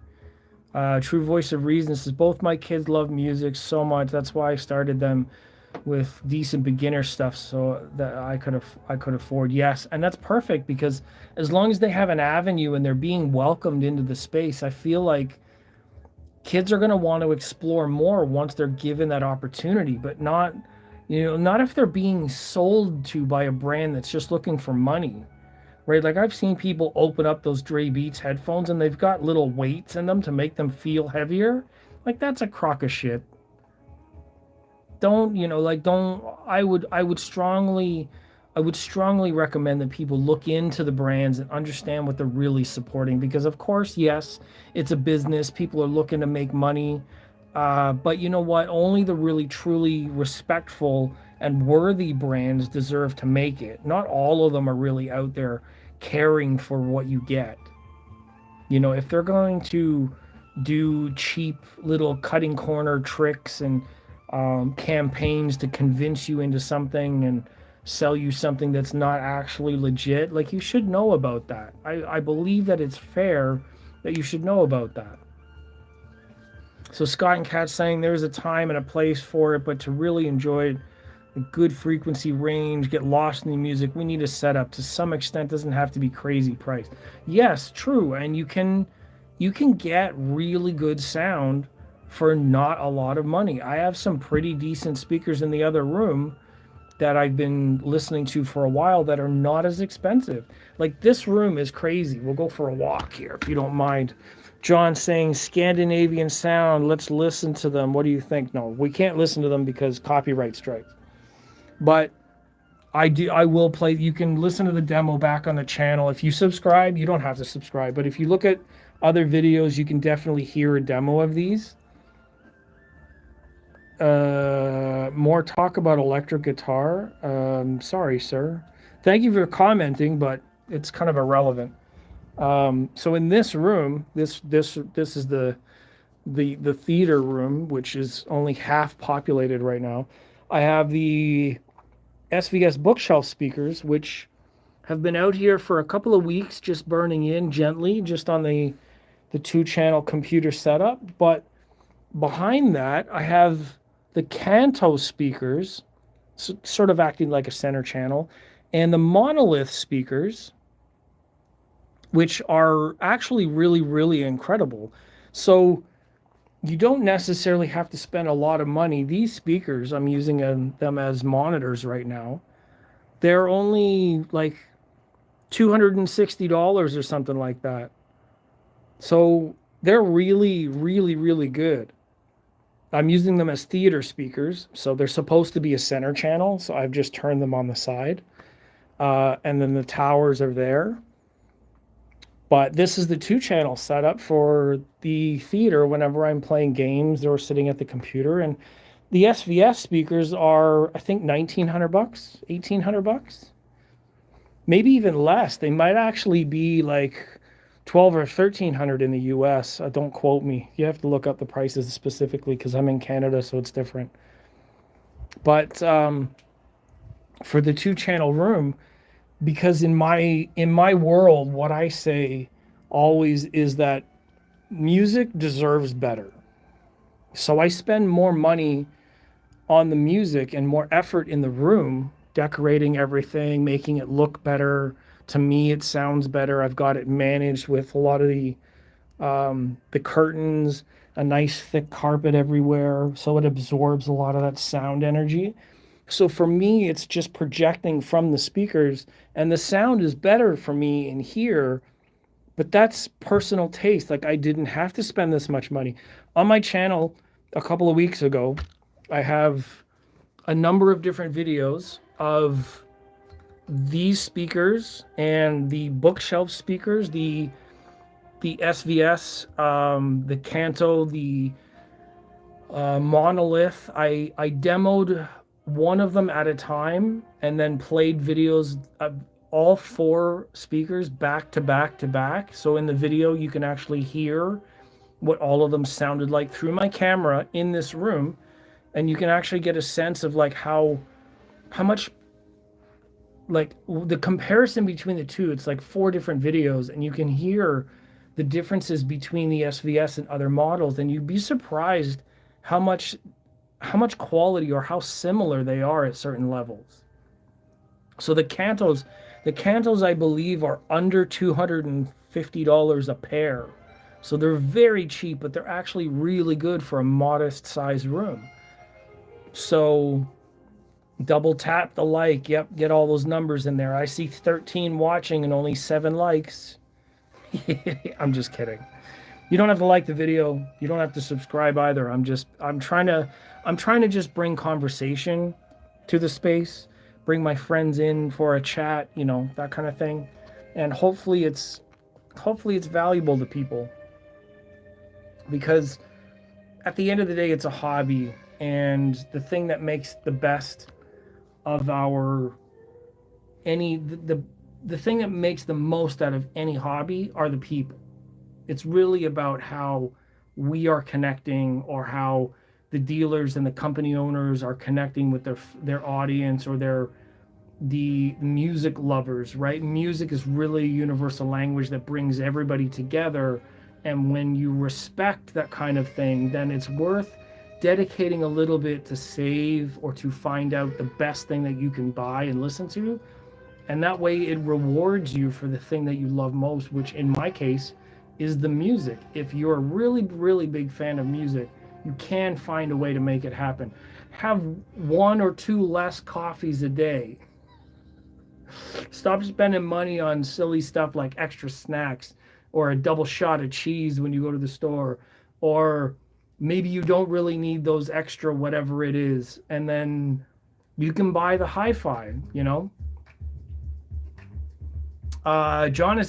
True Voice of Reason says, "Both my kids love music so much. That's why I started them with decent beginner stuff so that I could afford." Yes, and that's perfect because as long as they have an avenue and they're being welcomed into the space, I feel like kids are going to want to explore more once they're given that opportunity, but not if they're being sold to by a brand that's just looking for money. Right? Like I've seen people open up those Dre Beats headphones and they've got little weights in them to make them feel heavier. Like that's a crock of shit. Don't, like don't I would strongly recommend that people look into the brands and understand what they're really supporting because of course, yes, it's a business. People are looking to make money. But you know what? Only the really truly respectful and worthy brands deserve to make it. Not all of them are really out there caring for what you get. If they're going to do cheap little cutting corner tricks and campaigns to convince you into something and sell you something that's not actually legit, like you should know about that. I believe that it's fair that you should know about that. So Scott and Kat saying there's a time and a place for it, but to really enjoy it, a good frequency range, get lost in the music, we need a setup. To some extent, doesn't have to be crazy priced. Yes, true, and you can get really good sound for not a lot of money. I have some pretty decent speakers in the other room that I've been listening to for a while that are not as expensive. Like this room is crazy. We'll go for a walk here if you don't mind. John saying Scandinavian sound. Let's listen to them. What do you think? No, we can't listen to them because copyright strikes. But I will play. You can listen to the demo back on the channel. If you subscribe, you don't have to subscribe. But if you look at other videos, you can definitely hear a demo of these. More talk about electric guitar. Sorry, sir. Thank you for commenting, but it's kind of irrelevant. So in this room, this is the theater room, which is only half populated right now. I have the SVS bookshelf speakers, which have been out here for a couple of weeks, just burning in gently, just on the two channel computer setup. But behind that, I have the Kanto speakers, sort of acting like a center channel, and the monolith speakers, which are actually really, really incredible. So you don't necessarily have to spend a lot of money. These speakers, I'm using them as monitors right now. They're only like $260 or something like that. So they're really, really, really good. I'm using them as theater speakers. So they're supposed to be a center channel. So I've just turned them on the side. And then the towers are there. But this is the two channel setup for the theater whenever I'm playing games or sitting at the computer. And the SVS speakers are, I think, 1,900 bucks, 1,800 bucks, maybe even less. They might actually be like 12 or 1,300 in the US. Don't quote me. You have to look up the prices specifically because I'm in Canada, so it's different. But for the two channel room, because in my world, what I say always is that music deserves better. So I spend more money on the music and more effort in the room, decorating everything, making it look better. To me, it sounds better. I've got it managed with a lot of the curtains, a nice thick carpet everywhere, so it absorbs a lot of that sound energy. So for me, it's just projecting from the speakers, and the sound is better for me in here. But that's personal taste. Like I didn't have to spend this much money on my channel. A couple of weeks ago, I have a number of different videos of these speakers and the bookshelf speakers, the SVS, the Kanto, the monolith. I demoed one of them at a time and then played videos of all four speakers back to back to back. So in the video, you can actually hear what all of them sounded like through my camera in this room, and you can actually get a sense of like how much, like the comparison between the two. It's like four different videos, and you can hear the differences between the SVS and other models, and you'd be surprised how much quality or how similar they are at certain levels. So the Cantos I believe are under $250 a pair. So they're very cheap, but they're actually really good for a modest sized room. So double tap the like. Yep, get all those numbers in there. I see 13 watching and only 7 likes. I'm just kidding. You don't have to like the video. You don't have to subscribe either. I'm trying to just bring conversation to the space, bring my friends in for a chat, that kind of thing. And hopefully it's valuable to people, because at the end of the day it's a hobby, and the thing that makes the best of our any the thing that makes the most out of any hobby are the people. It's really about how we are connecting, or how the dealers and the company owners are connecting with their audience, or the music lovers, right? Music is really a universal language that brings everybody together. And when you respect that kind of thing, then it's worth dedicating a little bit to save or to find out the best thing that you can buy and listen to. And that way it rewards you for the thing that you love most, which in my case is the music. If you're a really, really big fan of music, you can find a way to make it happen. Have 1 or 2 less coffees a day. Stop spending money on silly stuff like extra snacks or a double shot of cheese when you go to the store, or maybe you don't really need those extra whatever it is, and then you can buy the HiFi. John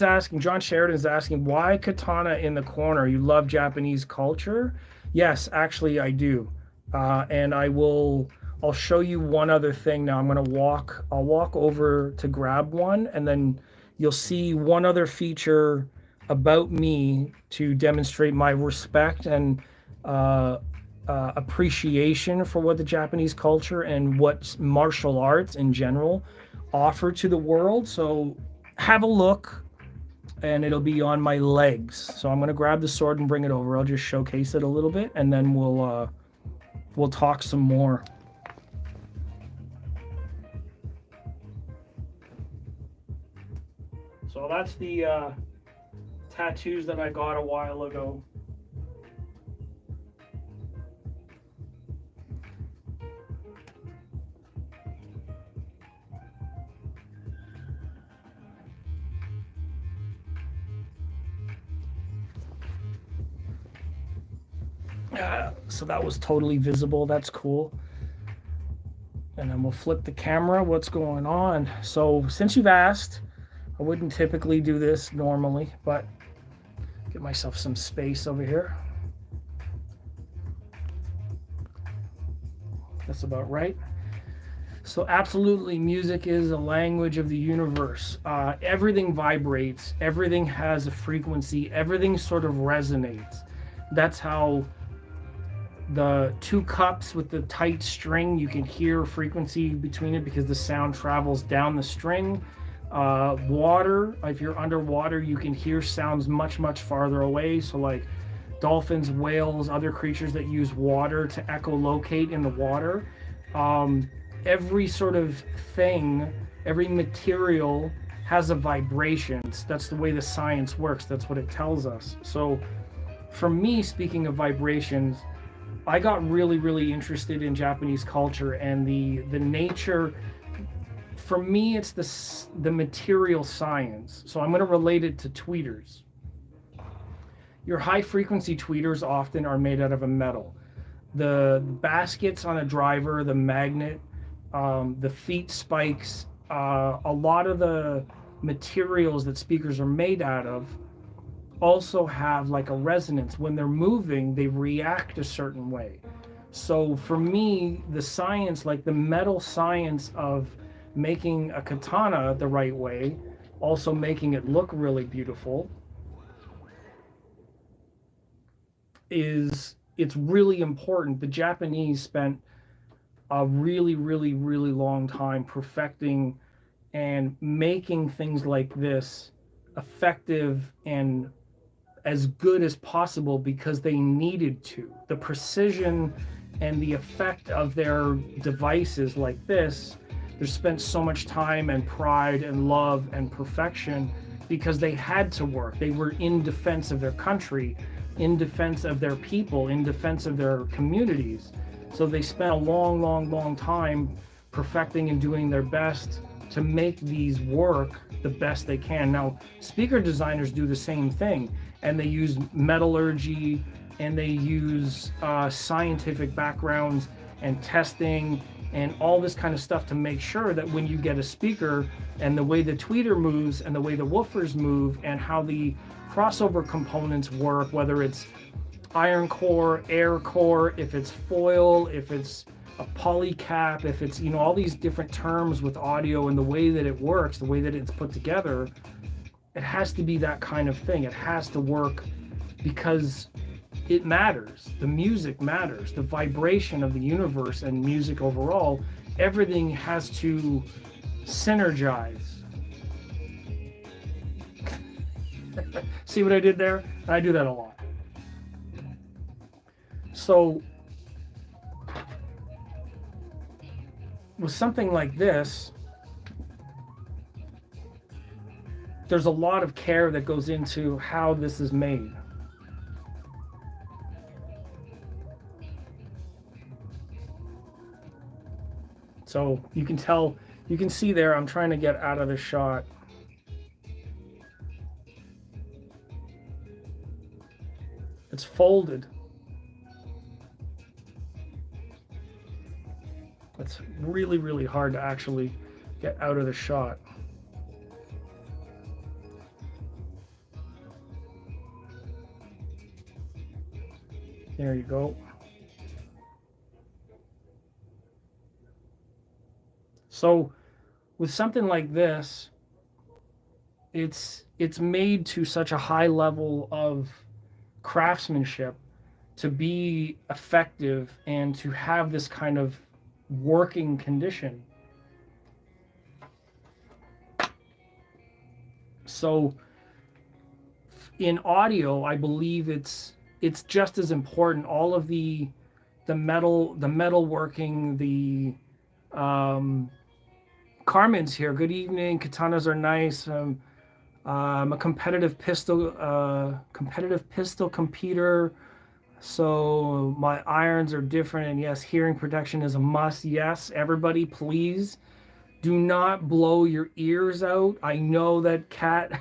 Sheridan is asking, why katana in the corner? You love Japanese culture? Yes, actually I do. And I'll show you one other thing now. I'll walk over to grab one, and then you'll see one other feature about me to demonstrate my respect and uh, appreciation for what the Japanese culture and what martial arts in general offer to the world. So have a look, and it'll be on my legs. So I'm gonna grab the sword and bring it over. I'll just showcase it a little bit, and then we'll talk some more. So that's the tattoos that I got a while ago. So that was totally visible. That's cool. And then we'll flip the camera. What's going on? So since you've asked, I wouldn't typically do this normally, but get myself some space over here. That's about right. So absolutely, music is a language of the universe. Everything vibrates. Everything has a frequency. Everything sort of resonates. That's how the two cups with the tight string, you can hear frequency between it because the sound travels down the string. Water, if you're underwater, you can hear sounds much, much farther away. So like dolphins, whales, other creatures that use water to echolocate in the water. Every sort of thing, every material has a vibration. That's the way the science works. That's what it tells us. So for me, speaking of vibrations, I got really, really interested in Japanese culture and the nature. For me, it's the material science. So I'm going to relate it to tweeters. Your high frequency tweeters often are made out of a metal. The baskets on a driver, the magnet, the feet spikes, a lot of the materials that speakers are made out of also have like a resonance. When they're moving, they react a certain way. So for me, the science, like the metal science of making a katana the right way, also making it look really beautiful, is it's really important. The Japanese spent a really, really, really long time perfecting and making things like this effective and as good as possible because they needed to. The precision and the effect of their devices like this, they spent so much time and pride and love and perfection because they had to work. They were in defense of their country, in defense of their people, in defense of their communities. So they spent a long, long, long time perfecting and doing their best to make these work the best they can. Now, speaker designers do the same thing, and they use metallurgy and they use scientific backgrounds and testing and all this kind of stuff to make sure that when you get a speaker and the way the tweeter moves and the way the woofers move and how the crossover components work, whether it's iron core, air core, if it's foil, if it's a polycap, if it's, all these different terms with audio and the way that it works, the way that it's put together, it has to be that kind of thing. It has to work because it matters. The music matters. The vibration of the universe and music overall, everything has to synergize. See what I did there? I do that a lot. So with something like this, there's a lot of care that goes into how this is made. So you can tell, you can see there, I'm trying to get out of the shot. It's folded. It's really, really hard to actually get out of the shot. There you go. So with something like this, it's it's made to such a high level of craftsmanship to be effective and to have this kind of working condition. So in audio, I believe it's just as important. All of the metal working, the um, Carmen's here. Good evening. Katanas are nice. I'm a competitive pistol competer. So my irons are different, and yes, hearing protection is a must. Yes, everybody, please do not blow your ears out. I know that Kat,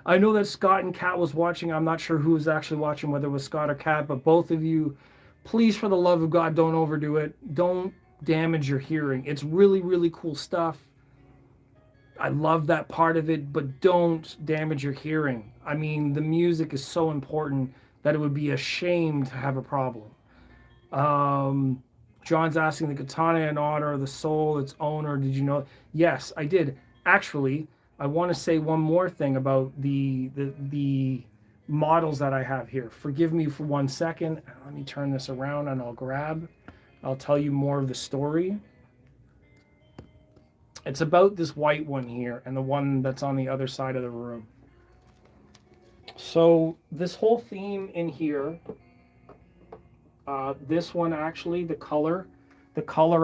I know that Scott and Kat was watching. I'm not sure who was actually watching, whether it was Scott or Kat, but both of you, please, for the love of God, don't overdo it. Don't damage your hearing. It's really, really cool stuff. I love that part of it, but don't damage your hearing. I mean, the music is so important that it would be a shame to have a problem. Um, John's asking the katana in honor of the soul, its owner. Did you know? Yes, I did. Actually, I want to say one more thing about the models that I have here. Forgive me for 1 second. Let me turn this around and I'll tell you more of the story. It's about this white one here and the one that's on the other side of the room. So this whole theme in here, this one actually, the color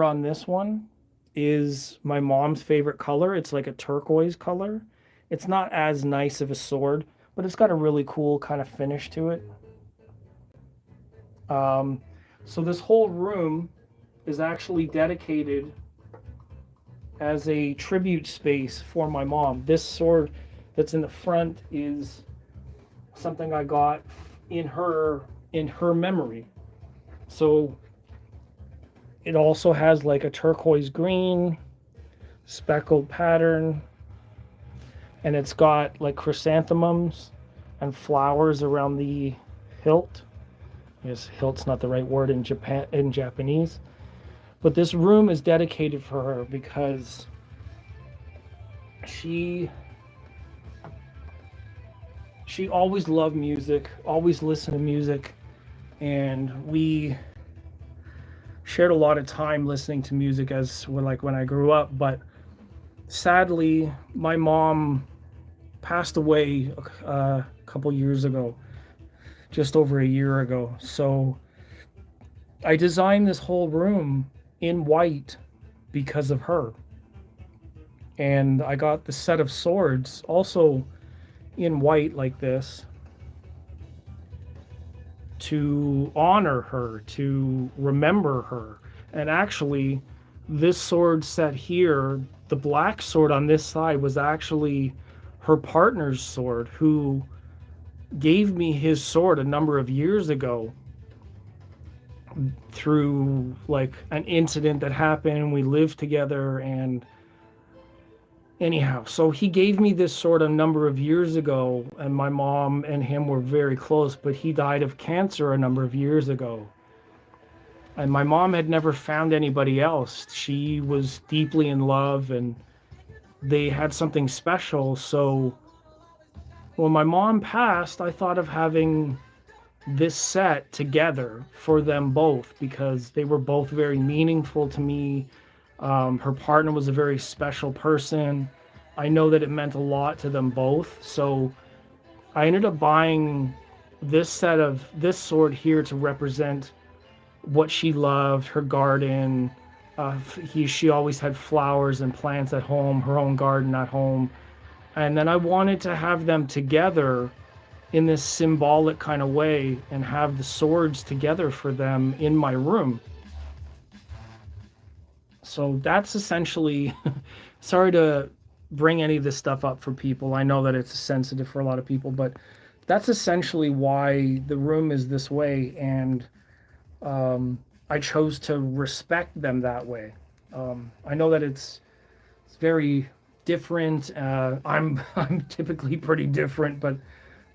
on this one is my mom's favorite color. It's like a turquoise color. It's not as nice of a sword, but it's got a really cool kind of finish to it. Um, so this whole room is actually dedicated as a tribute space for my mom. This sword that's in the front is something I got in her memory. So it also has like a turquoise green speckled pattern, and it's got like chrysanthemums and flowers around the hilt. I guess hilt's not the right word in Japanese. But this room is dedicated for her because she she always loved music, always listened to music, and we shared a lot of time listening to music as when I grew up. But sadly, my mom passed away a couple years ago, just over a year ago. So I designed this whole room in white because of her. And I got the set of swords also in white like this to honor her, to remember her. And actually, this sword set here, the black sword on this side, was actually her partner's sword, who gave me his sword a number of years ago through like an incident that happened. We lived together, and anyhow, so he gave me this sword a number of years ago, and my mom and him were very close, but he died of cancer a number of years ago. And my mom had never found anybody else. She was deeply in love, and they had something special. So when my mom passed, I thought of having this set together for them both because they were both very meaningful to me. Her partner was a very special person. I know that it meant a lot to them both. So I ended up buying this sword here to represent what she loved, her garden. She always had flowers and plants at home, her own garden at home. And then I wanted to have them together in this symbolic kind of way and have the swords together for them in my room. So that's essentially, sorry to bring any of this stuff up for people. I know that it's sensitive for a lot of people, but that's essentially why the room is this way. And I chose to respect them that way. I know that it's very different. I'm typically pretty different, but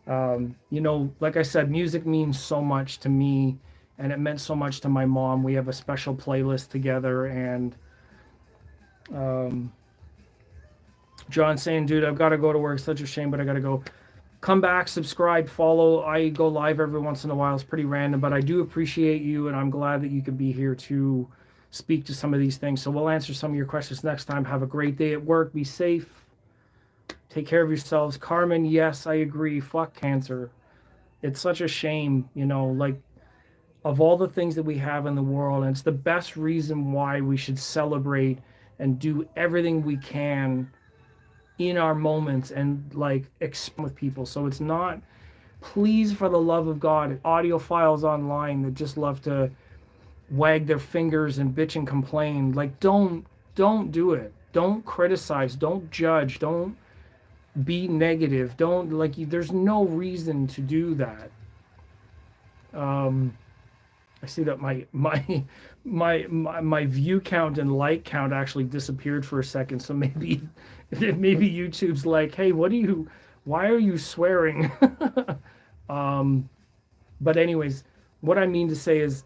like I said, music means so much to me, and it meant so much to my mom. We have a special playlist together, and John saying, dude, I've got to go to work. Such a shame, but I got to go. Come back, subscribe, follow. I go live every once in a while. It's pretty random, but I do appreciate you, and I'm glad that you could be here to speak to some of these things. So we'll answer some of your questions next time. Have a great day at work. Be safe. Take care of yourselves. Carmen, yes, I agree. Fuck cancer. It's such a shame, like of all the things that we have in the world, and it's the best reason why we should celebrate and do everything we can in our moments and like expand with people. So it's not, please, for the love of God, audiophiles online that just love to wag their fingers and bitch and complain. Like, don't do it. Don't criticize. Don't judge. Don't be negative. Don't like. There's no reason to do that. Um, I see that my view count and like count actually disappeared for a second. So maybe YouTube's like, hey, why are you swearing? um, but anyways, what I mean to say is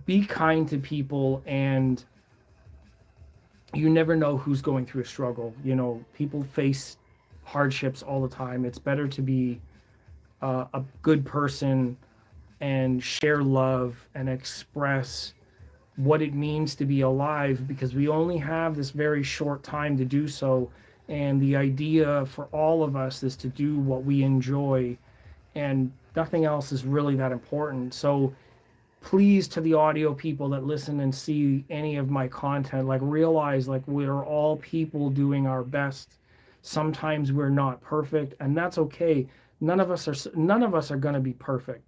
be kind to people, and you never know who's going through a struggle. People face hardships all the time. It's better to be a good person and share love and express what it means to be alive, because we only have this very short time to do so. And the idea for all of us is to do what we enjoy, and nothing else is really that important. So please, to the audio people that listen and see any of my content, like realize like we're all people doing our best. Sometimes we're not perfect, and that's okay. None of us are going to be perfect.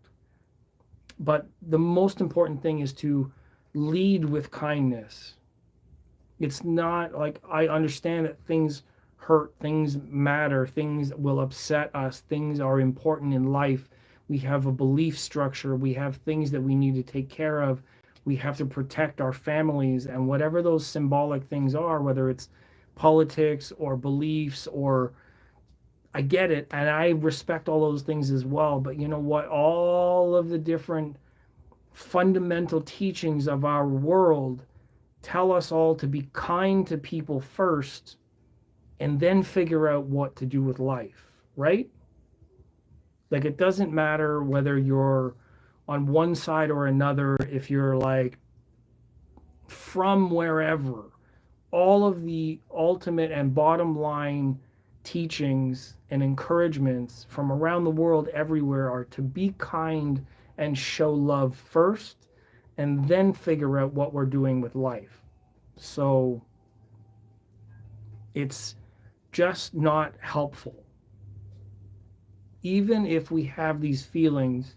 But the most important thing is to lead with kindness. It's not like, I understand that things hurt, things matter, things will upset us, things are important in life. We have a belief structure, we have things that we need to take care of. We have to protect our families, and whatever those symbolic things are, whether it's politics or beliefs, or I get it, and I respect all those things as well. But you know what? All of the different fundamental teachings of our world tell us all to be kind to people first and then figure out what to do with life, right? Like, it doesn't matter whether you're on one side or another, if you're like from wherever. All of the ultimate and bottom line teachings and encouragements from around the world everywhere are to be kind and show love first, and then figure out what we're doing with life. So it's just not helpful. Even if we have these feelings,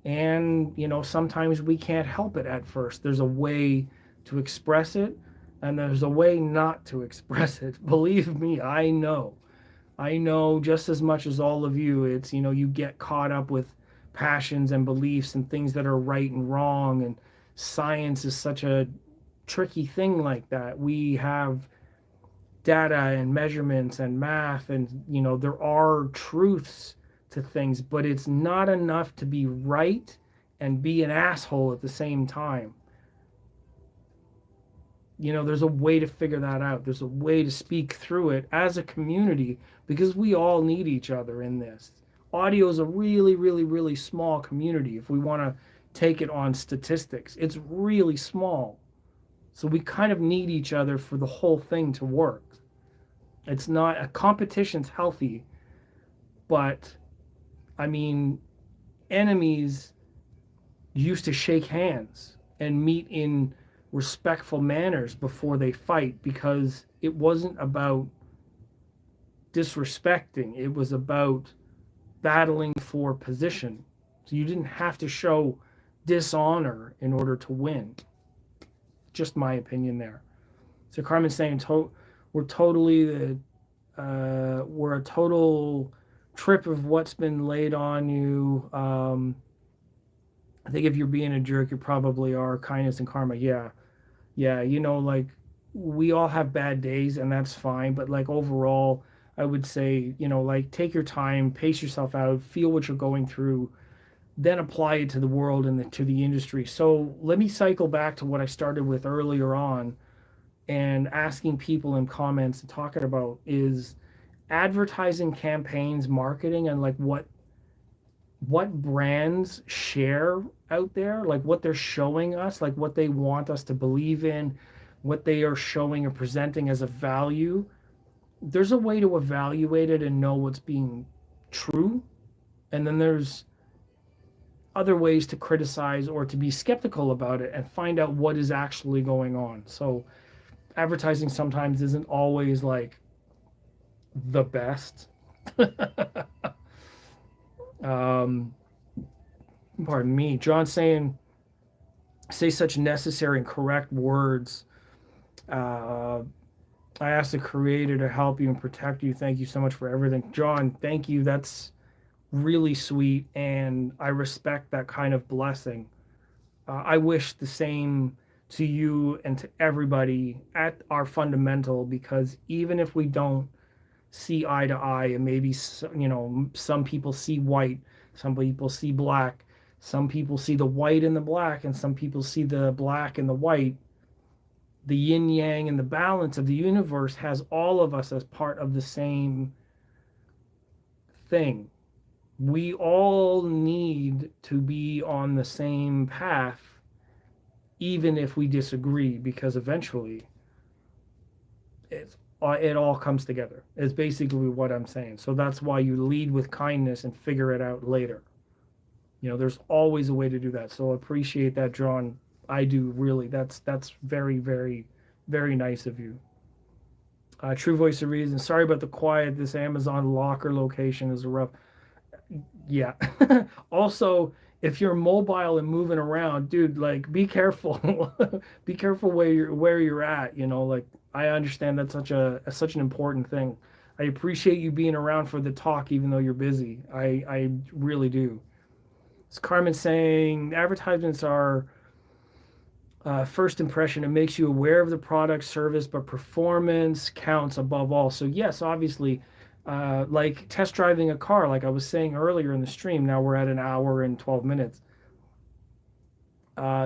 and sometimes we can't help it at first, there's a way to express it, and there's a way not to express it. Believe me, I know just as much as all of you. It's, you get caught up with passions and beliefs and things that are right and wrong, and science is such a tricky thing like that. We have data and measurements and math, and there are truths to things, but it's not enough to be right and be an asshole at the same time. There's a way to figure that out. There's a way to speak through it as a community, because we all need each other in this. Audio is a really, really, really small community. If we want to take it on statistics, it's really small. So we kind of need each other for the whole thing to work. It's not, a competition's healthy, but I mean, enemies used to shake hands and meet in respectful manners before they fight, because it wasn't about disrespecting, it was about battling for position. So you didn't have to show dishonor in order to win. Just my opinion there. So Carmen's saying we're totally we're a total trip of what's been laid on you. I think if you're being a jerk, you probably are. Kindness and karma, yeah. Like, we all have bad days, and that's fine. But like, overall, I would say, like, take your time, pace yourself out, feel what you're going through, then apply it to the world and to the industry. So let me cycle back to what I started with earlier on. and asking people in comments and talking about is advertising campaigns, marketing, and like what brands share out there, like what they're showing us, like what they want us to believe in, what they are showing and presenting as a value. There's a way to evaluate it and know what's being true. And then there's other ways to criticize or to be skeptical about it and find out what is actually going on. So advertising sometimes isn't always like the best. um, Pardon me. John saying, say such necessary and correct words. Uh, I asked the creator to help you and protect you. Thank you so much for everything. John, thank you. That's really sweet. And I respect that kind of blessing. I wish the same to you and to everybody at our fundamental, because even if we don't see eye to eye, and maybe, some people see white, some people see black, some people see the white and the black, and some people see the black and the white. The yin yang and the balance of the universe has all of us as part of the same thing. We all need to be on the same path, even if we disagree, because eventually it all comes together. Is basically what I'm saying. So that's why you lead with kindness and figure it out later. There's always a way to do that. So appreciate that, John. I do really. That's very, very, very nice of you. True voice of reason. Sorry about the quiet. This Amazon locker location is rough. Yeah. Also, if you're mobile and moving around, dude, like be careful. Be careful where you're at. Like I understand that's such an important thing. I appreciate you being around for the talk, even though you're busy. I really do. It's Carmen saying advertisements are first impression. It makes you aware of the product, service, but performance counts above all. So yes, obviously, like test driving a car, like I was saying earlier in the stream. Now we're at an hour and 12 minutes.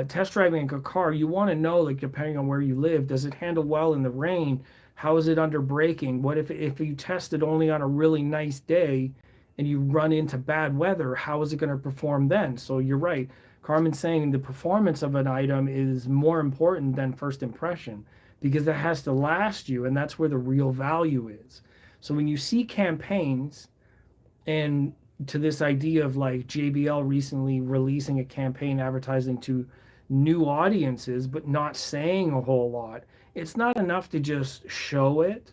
Test driving a car, you want to know, like depending on where you live, does it handle well in the rain? How is it under braking? What if you test it only on a really nice day and you run into bad weather? How is it going to perform then? So you're right. Carmen's saying the performance of an item is more important than first impression, because it has to last you, and that's where the real value is. So when you see campaigns, and to this idea of like JBL recently releasing a campaign advertising to new audiences but not saying a whole lot, it's not enough to just show it.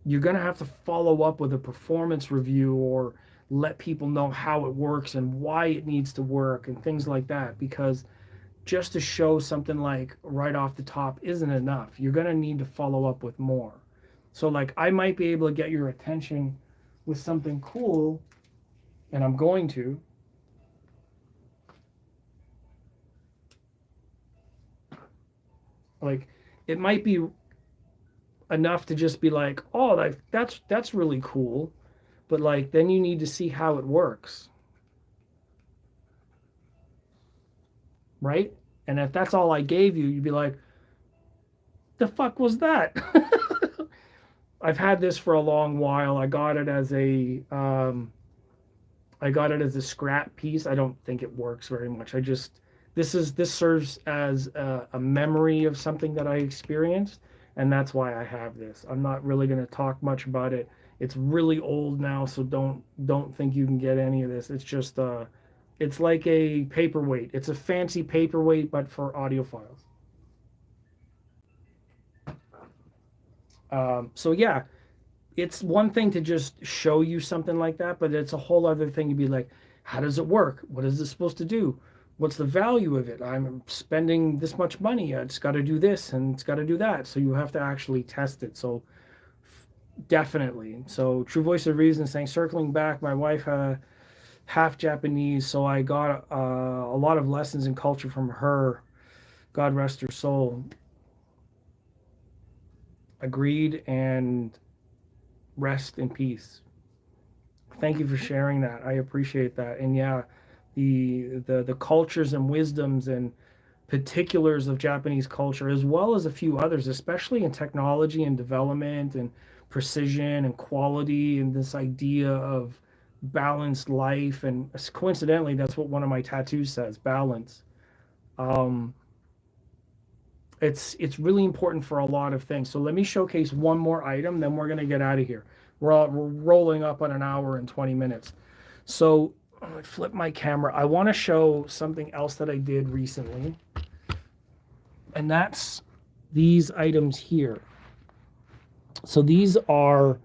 You're going to have to follow up with a performance review, or let people know how it works and why it needs to work and things like that, because just to show something like right off the top isn't enough. You're going to need to follow up with more. So like I might be able to get your attention with something cool, and I'm going to. Like, it might be enough to just be like, oh, that's really cool, but like then you need to see how it works, right? And if that's all I gave you, you'd be like, the fuck was that? I've had this for a long while. I got it as a scrap piece. I don't think it works very much. This serves as a memory of something that I experienced, and that's why I have this. I'm not really going to talk much about it. It's really old now, so don't think you can get any of this. It's just it's like a paperweight. It's a fancy paperweight, but for audio files. So yeah, it's one thing to just show you something like that, but it's a whole other thing to be like, how does it work? What is this supposed to do? What's the value of it? I'm spending this much money. It's got to do this and it's got to do that. So you have to actually test it. So definitely. So True Voice of Reason saying, circling back, my wife half Japanese, so I got a lot of lessons in culture from her. God rest her soul. Agreed, and rest in peace. Thank you for sharing that. I appreciate that. And yeah, the cultures and wisdoms and particulars of Japanese culture, as well as a few others, especially in technology and development and precision and quality and this idea of balanced life. And coincidentally, that's what one of my tattoos says, balance. Um, it's really important for a lot of things. So let me showcase one more item, then we're going to get out of here. We're rolling up on an hour and 20 minutes. So I flip my camera. I want to show something else that I did recently, and that's these items here. So these are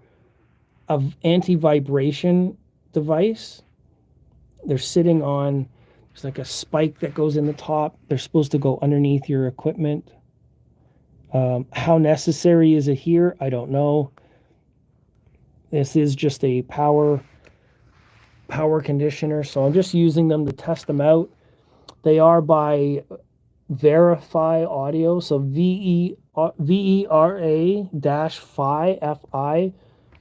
an anti-vibration device. They're sitting on, there's like a spike that goes in the top. They're supposed to go underneath your equipment. How necessary is it here? I don't know. This is just a power conditioner, so I'm just using them to test them out. They are by Verify Audio, so VERA-FI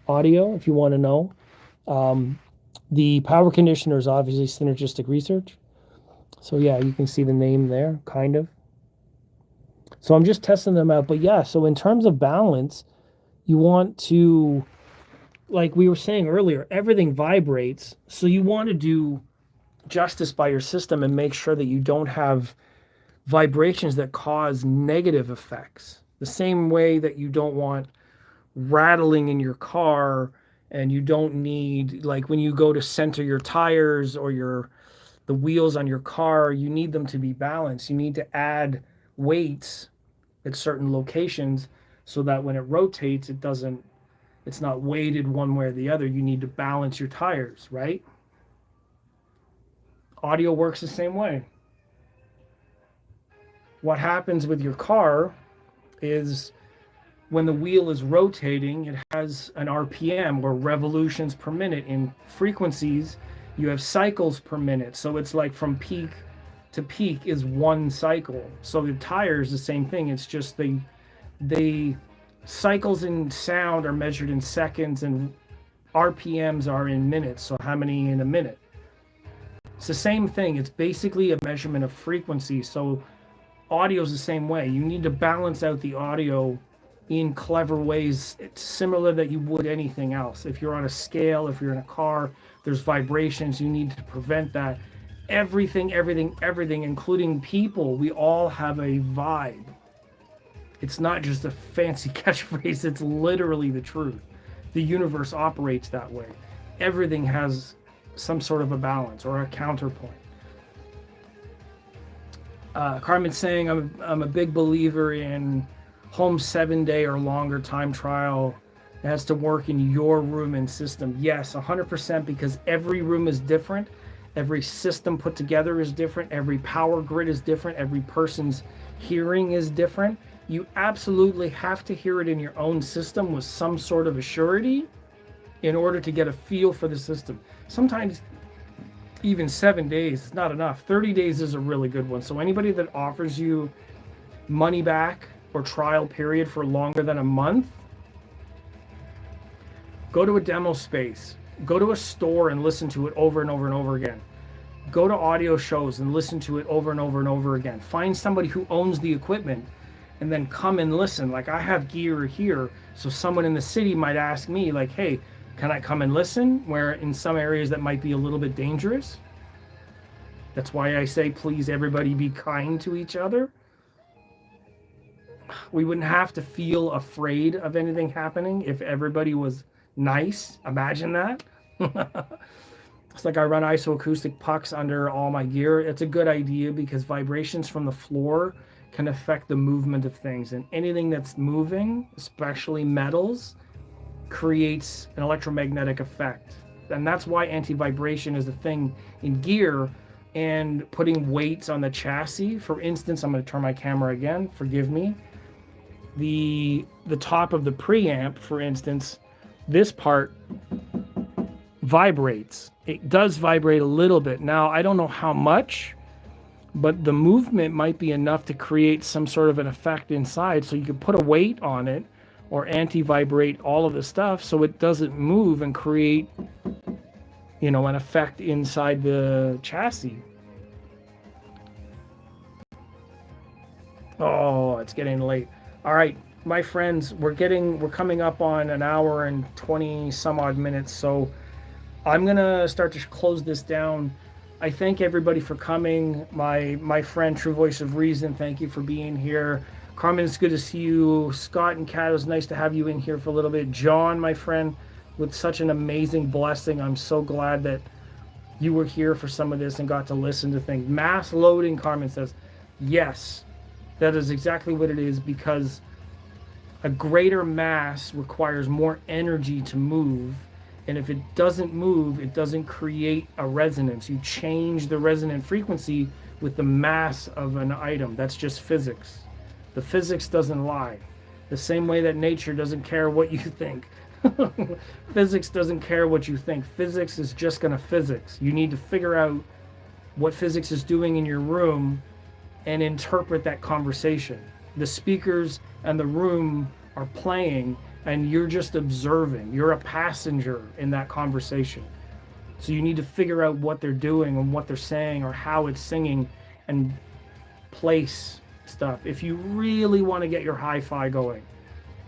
audio, if you want to know. The power conditioner is obviously Synergistic Research. So yeah, you can see the name there, kind of. So I'm just testing them out. But yeah, so in terms of balance, you want to, like we were saying earlier, everything vibrates. So you want to do justice by your system and make sure that you don't have vibrations that cause negative effects. The same way that you don't want rattling in your car, and you don't need, like when you go to center your tires or the wheels on your car, you need them to be balanced. You need to add weights at certain locations so that when it rotates, it's not weighted one way or the other. You need to balance your tires, right? Audio works the same way. What happens with your car is when the wheel is rotating, it has an RPM, or revolutions per minute. In frequencies, you have cycles per minute. So it's like from peak to peak is one cycle. So the tires, the same thing. It's just they cycles in sound are measured in seconds, and RPMs are in minutes. So how many in a minute? It's the same thing. It's basically a measurement of frequency. So audio is the same way. You need to balance out the audio in clever ways. It's similar that you would anything else. If you're on a scale, if you're in a car, there's vibrations, you need to prevent that. Everything, including people, we all have a vibe. It's not just a fancy catchphrase, it's literally the truth. The universe operates that way. Everything has some sort of a balance or a counterpoint. Carmen's saying, I'm a big believer in home 7-day or longer time trial. It has to work in your room and system. Yes, 100%, because every room is different. Every system put together is different. Every power grid is different. Every person's hearing is different. You absolutely have to hear it in your own system with some sort of a surety in order to get a feel for the system. Sometimes even 7 days is not enough. 30 days is a really good one. So anybody that offers you money back or trial period for longer than a month, go to a demo space. Go to a store and listen to it over and over and over again. Go to audio shows and listen to it over and over and over again. Find somebody who owns the equipment and then come and listen. Like, I have gear here, so someone in the city might ask me, like, hey, can I come and listen? Where in some areas that might be a little bit dangerous. That's why I say, please, everybody be kind to each other. We wouldn't have to feel afraid of anything happening if everybody was nice. Imagine that. It's like I run isoacoustic pucks under all my gear. It's a good idea because vibrations from the floor can affect the movement of things, and anything that's moving, especially metals, creates an electromagnetic effect. And that's why anti-vibration is a thing in gear. And putting weights on the chassis, for instance, I'm going to turn my camera again, forgive me. The top of the preamp, for instance, this part vibrates. It does vibrate a little bit. Now, I don't know how much, but the movement might be enough to create some sort of an effect inside. So you could put a weight on it or anti-vibrate all of the stuff so it doesn't move and create, an effect inside the chassis. Oh, it's getting late. All right, my friends, we're coming up on an hour and 20 some odd minutes, so I'm gonna start to close this down. I thank everybody for coming. My friend, True Voice of Reason, thank you for being here. Carmen, it's good to see you. Scott and Kat, it was nice to have you in here for a little bit. John, my friend, with such an amazing blessing. I'm so glad that you were here for some of this and got to listen to things. Mass loading, Carmen says. Yes, that is exactly what it is, because a greater mass requires more energy to move. And if it doesn't move, it doesn't create a resonance. You change the resonant frequency with the mass of an item. That's just physics. The physics doesn't lie. The same way that nature doesn't care what you think. Physics doesn't care what you think. Physics is just going to physics. You need to figure out what physics is doing in your room and interpret that conversation. The speakers and the room are playing, and you're just observing. You're a passenger in that conversation. So you need to figure out what they're doing and what they're saying or how it's singing and place stuff. If you really want to get your hi-fi going,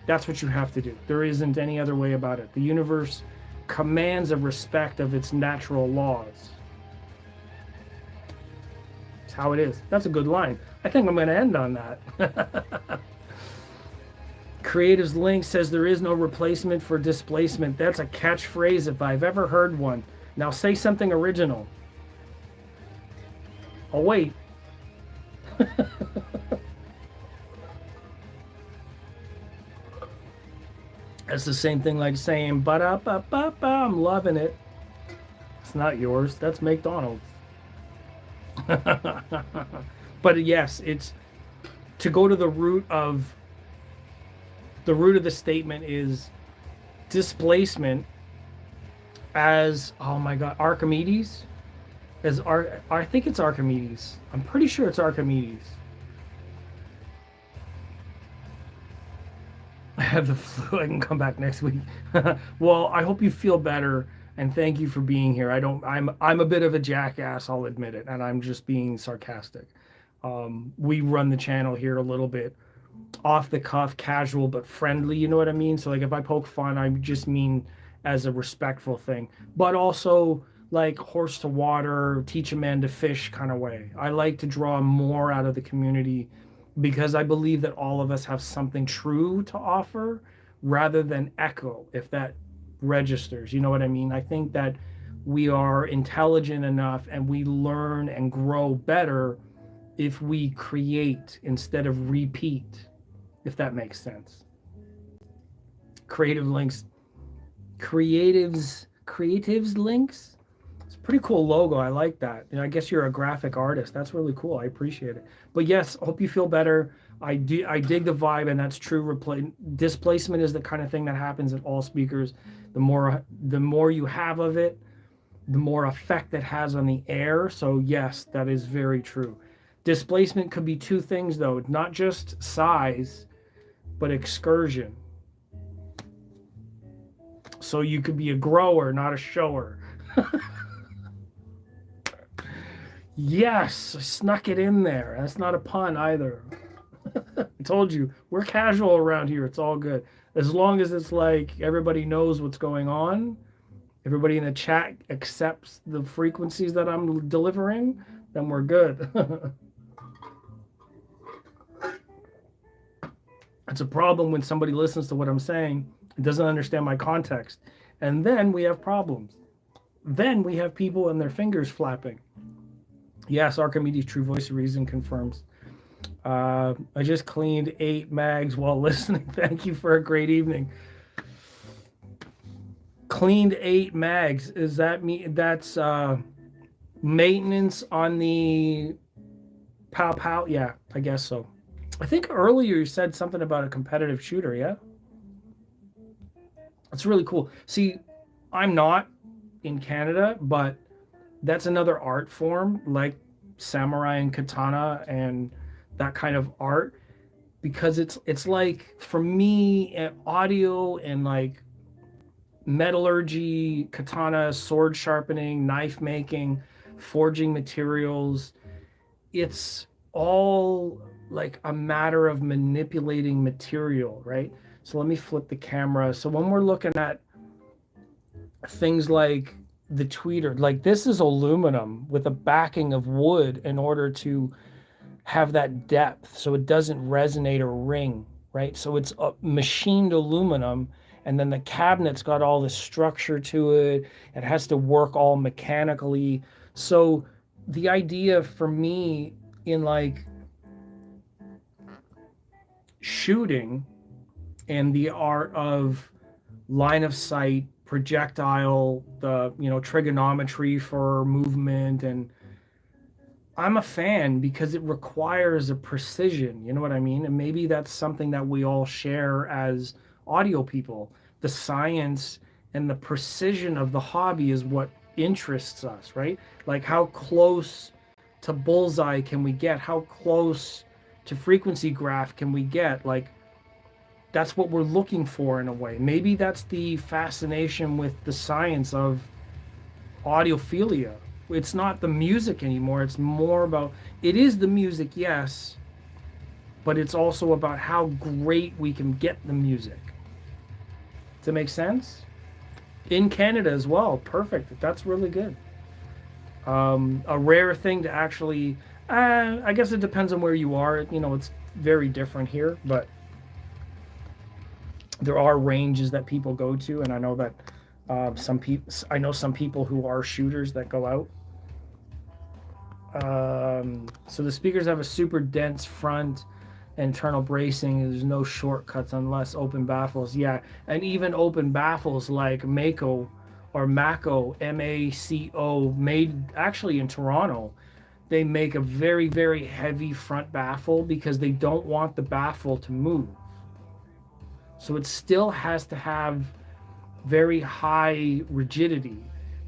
that's what you have to do. There isn't any other way about it. The universe commands a respect of its natural laws. It's how it is. That's a good line. I think I'm going to end on that. Creative's Link says there is no replacement for displacement. That's a catchphrase if I've ever heard one. Now say something original. Oh, wait. That's the same thing like saying, ba-da-ba-ba-ba, I'm loving it. It's not yours. That's McDonald's. But yes, it's to go to the root of the statement is displacement as, oh my God, Archimedes? I think it's Archimedes. I'm pretty sure it's Archimedes. I have the flu. I can come back next week. Well, I hope you feel better, and thank you for being here. I'm a bit of a jackass, I'll admit it, and I'm just being sarcastic. We run the channel here a little bit off the cuff, casual but friendly, you know what I mean? So like if I poke fun, I just mean as a respectful thing, but also like horse to water, teach a man to fish kind of way. I like to draw more out of the community because I believe that all of us have something true to offer rather than echo, if that registers. You know what I mean? I think that we are intelligent enough and we learn and grow better if we create instead of repeat, if that makes sense. Creative links, creatives links. It's a pretty cool logo. I like that. I guess you're a graphic artist. That's really cool. I appreciate it. But yes, hope you feel better. I dig the vibe, and that's true. Displacement is the kind of thing that happens in all speakers. The more you have of it, the more effect it has on the air. So yes, that is very true. Displacement could be two things though, not just size, but excursion. So you could be a grower, not a shower. Yes, I snuck it in there. That's not a pun either. I told you, we're casual around here. It's all good. As long as it's like everybody knows what's going on, everybody in the chat accepts the frequencies that I'm delivering, then we're good. It's a problem when somebody listens to what I'm saying and doesn't understand my context. And then we have problems. Then we have people and their fingers flapping. Yes, Archimedes' True Voice of Reason confirms. I just cleaned 8 mags while listening. Thank you for a great evening. Cleaned 8 mags. Is that me? That's maintenance on the pow pow? Yeah, I guess so. I think earlier you said something about a competitive shooter, yeah? That's really cool. See, I'm not in Canada, but that's another art form like samurai and katana and that kind of art, because it's like for me audio and like metallurgy, katana, sword sharpening, knife making, forging materials, it's all like a matter of manipulating material, right? So let me flip the camera. So when we're looking at things like the tweeter, like this is aluminum with a backing of wood in order to have that depth so it doesn't resonate or ring, right? So it's a machined aluminum, and then the cabinet's got all this structure to it. It has to work all mechanically. So the idea for me in like shooting and the art of line of sight, projectile, the trigonometry for movement, and I'm a fan because it requires a precision, you know what I mean? And maybe that's something that we all share as audio people. The science and the precision of the hobby is what interests us, right? Like how close to bullseye can we get? How close to frequency graph can we get? Like that's what we're looking for in a way. Maybe that's the fascination with the science of audiophilia. It's not the music anymore. It's more about, it is the music, yes, but it's also about how great we can get the music. Does it make sense? In Canada as well. Perfect. That's really good. A rare thing to actually, I guess it depends on where you are. It's very different here, but there are ranges that people go to, and I know that I know some people who are shooters that go out. So the speakers have a super dense front internal bracing. There's no shortcuts unless open baffles. Yeah, and even open baffles like Mako or Mako, MACO, made actually in Toronto. They make a very, very heavy front baffle because they don't want the baffle to move. So it still has to have very high rigidity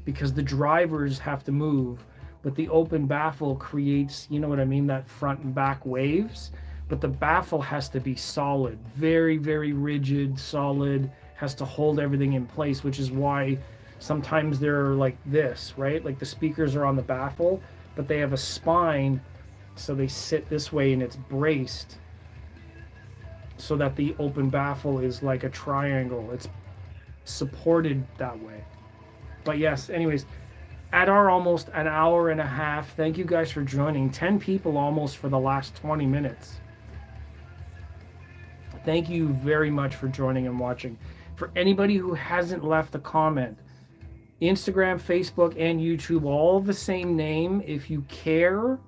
because the drivers have to move, but the open baffle creates, you know what I mean, that front and back waves, but the baffle has to be solid, very, very rigid, solid, has to hold everything in place, which is why sometimes they're like this, right? Like the speakers are on the baffle, but they have a spine, so they sit this way and it's braced so that the open baffle is like a triangle. It's supported that way. But yes, anyways, at our almost an hour and a half, thank you guys for joining. 10 people almost for the last 20 minutes. Thank you very much for joining and watching. For anybody who hasn't left a comment, Instagram, Facebook, and YouTube, all the same name. If you care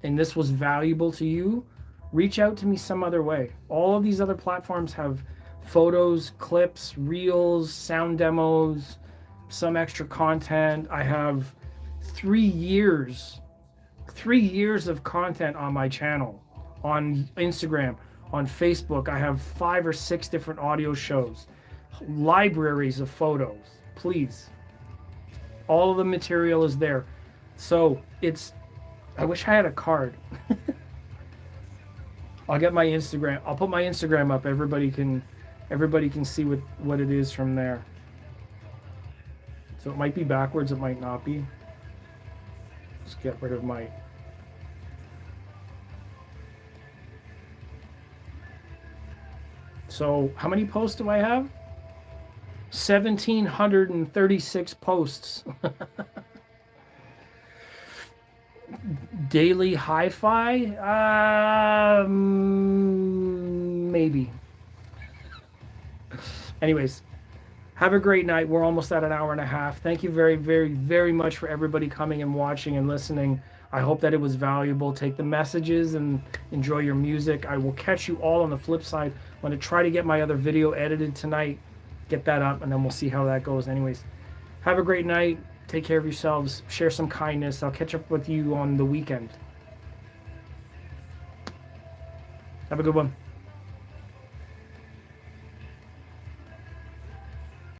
and this was valuable to you, reach out to me some other way. All of these other platforms have photos, clips, reels, sound demos, some extra content. I have 3 years of content on my channel, on Instagram, on Facebook. I have 5 or 6 different audio shows, libraries of photos. Please, all of the material is there. So I wish I had a card. I'll get my Instagram. I'll put my Instagram up. Everybody can see what it is from there. So it might be backwards, it might not be. Let's get rid of my... So how many posts do I have? 1,736 posts. Daily HiFi? Maybe. Anyways, have a great night. We're almost at an hour and a half. Thank you very, very, very much for everybody coming and watching and listening. I hope that it was valuable. Take the messages and enjoy your music. I will catch you all on the flip side. I'm going to try to get my other video edited tonight, get that up, and then we'll see how that goes. Anyways, have a great night. Take care of yourselves. Share some kindness. I'll catch up with you on the weekend. Have a good one.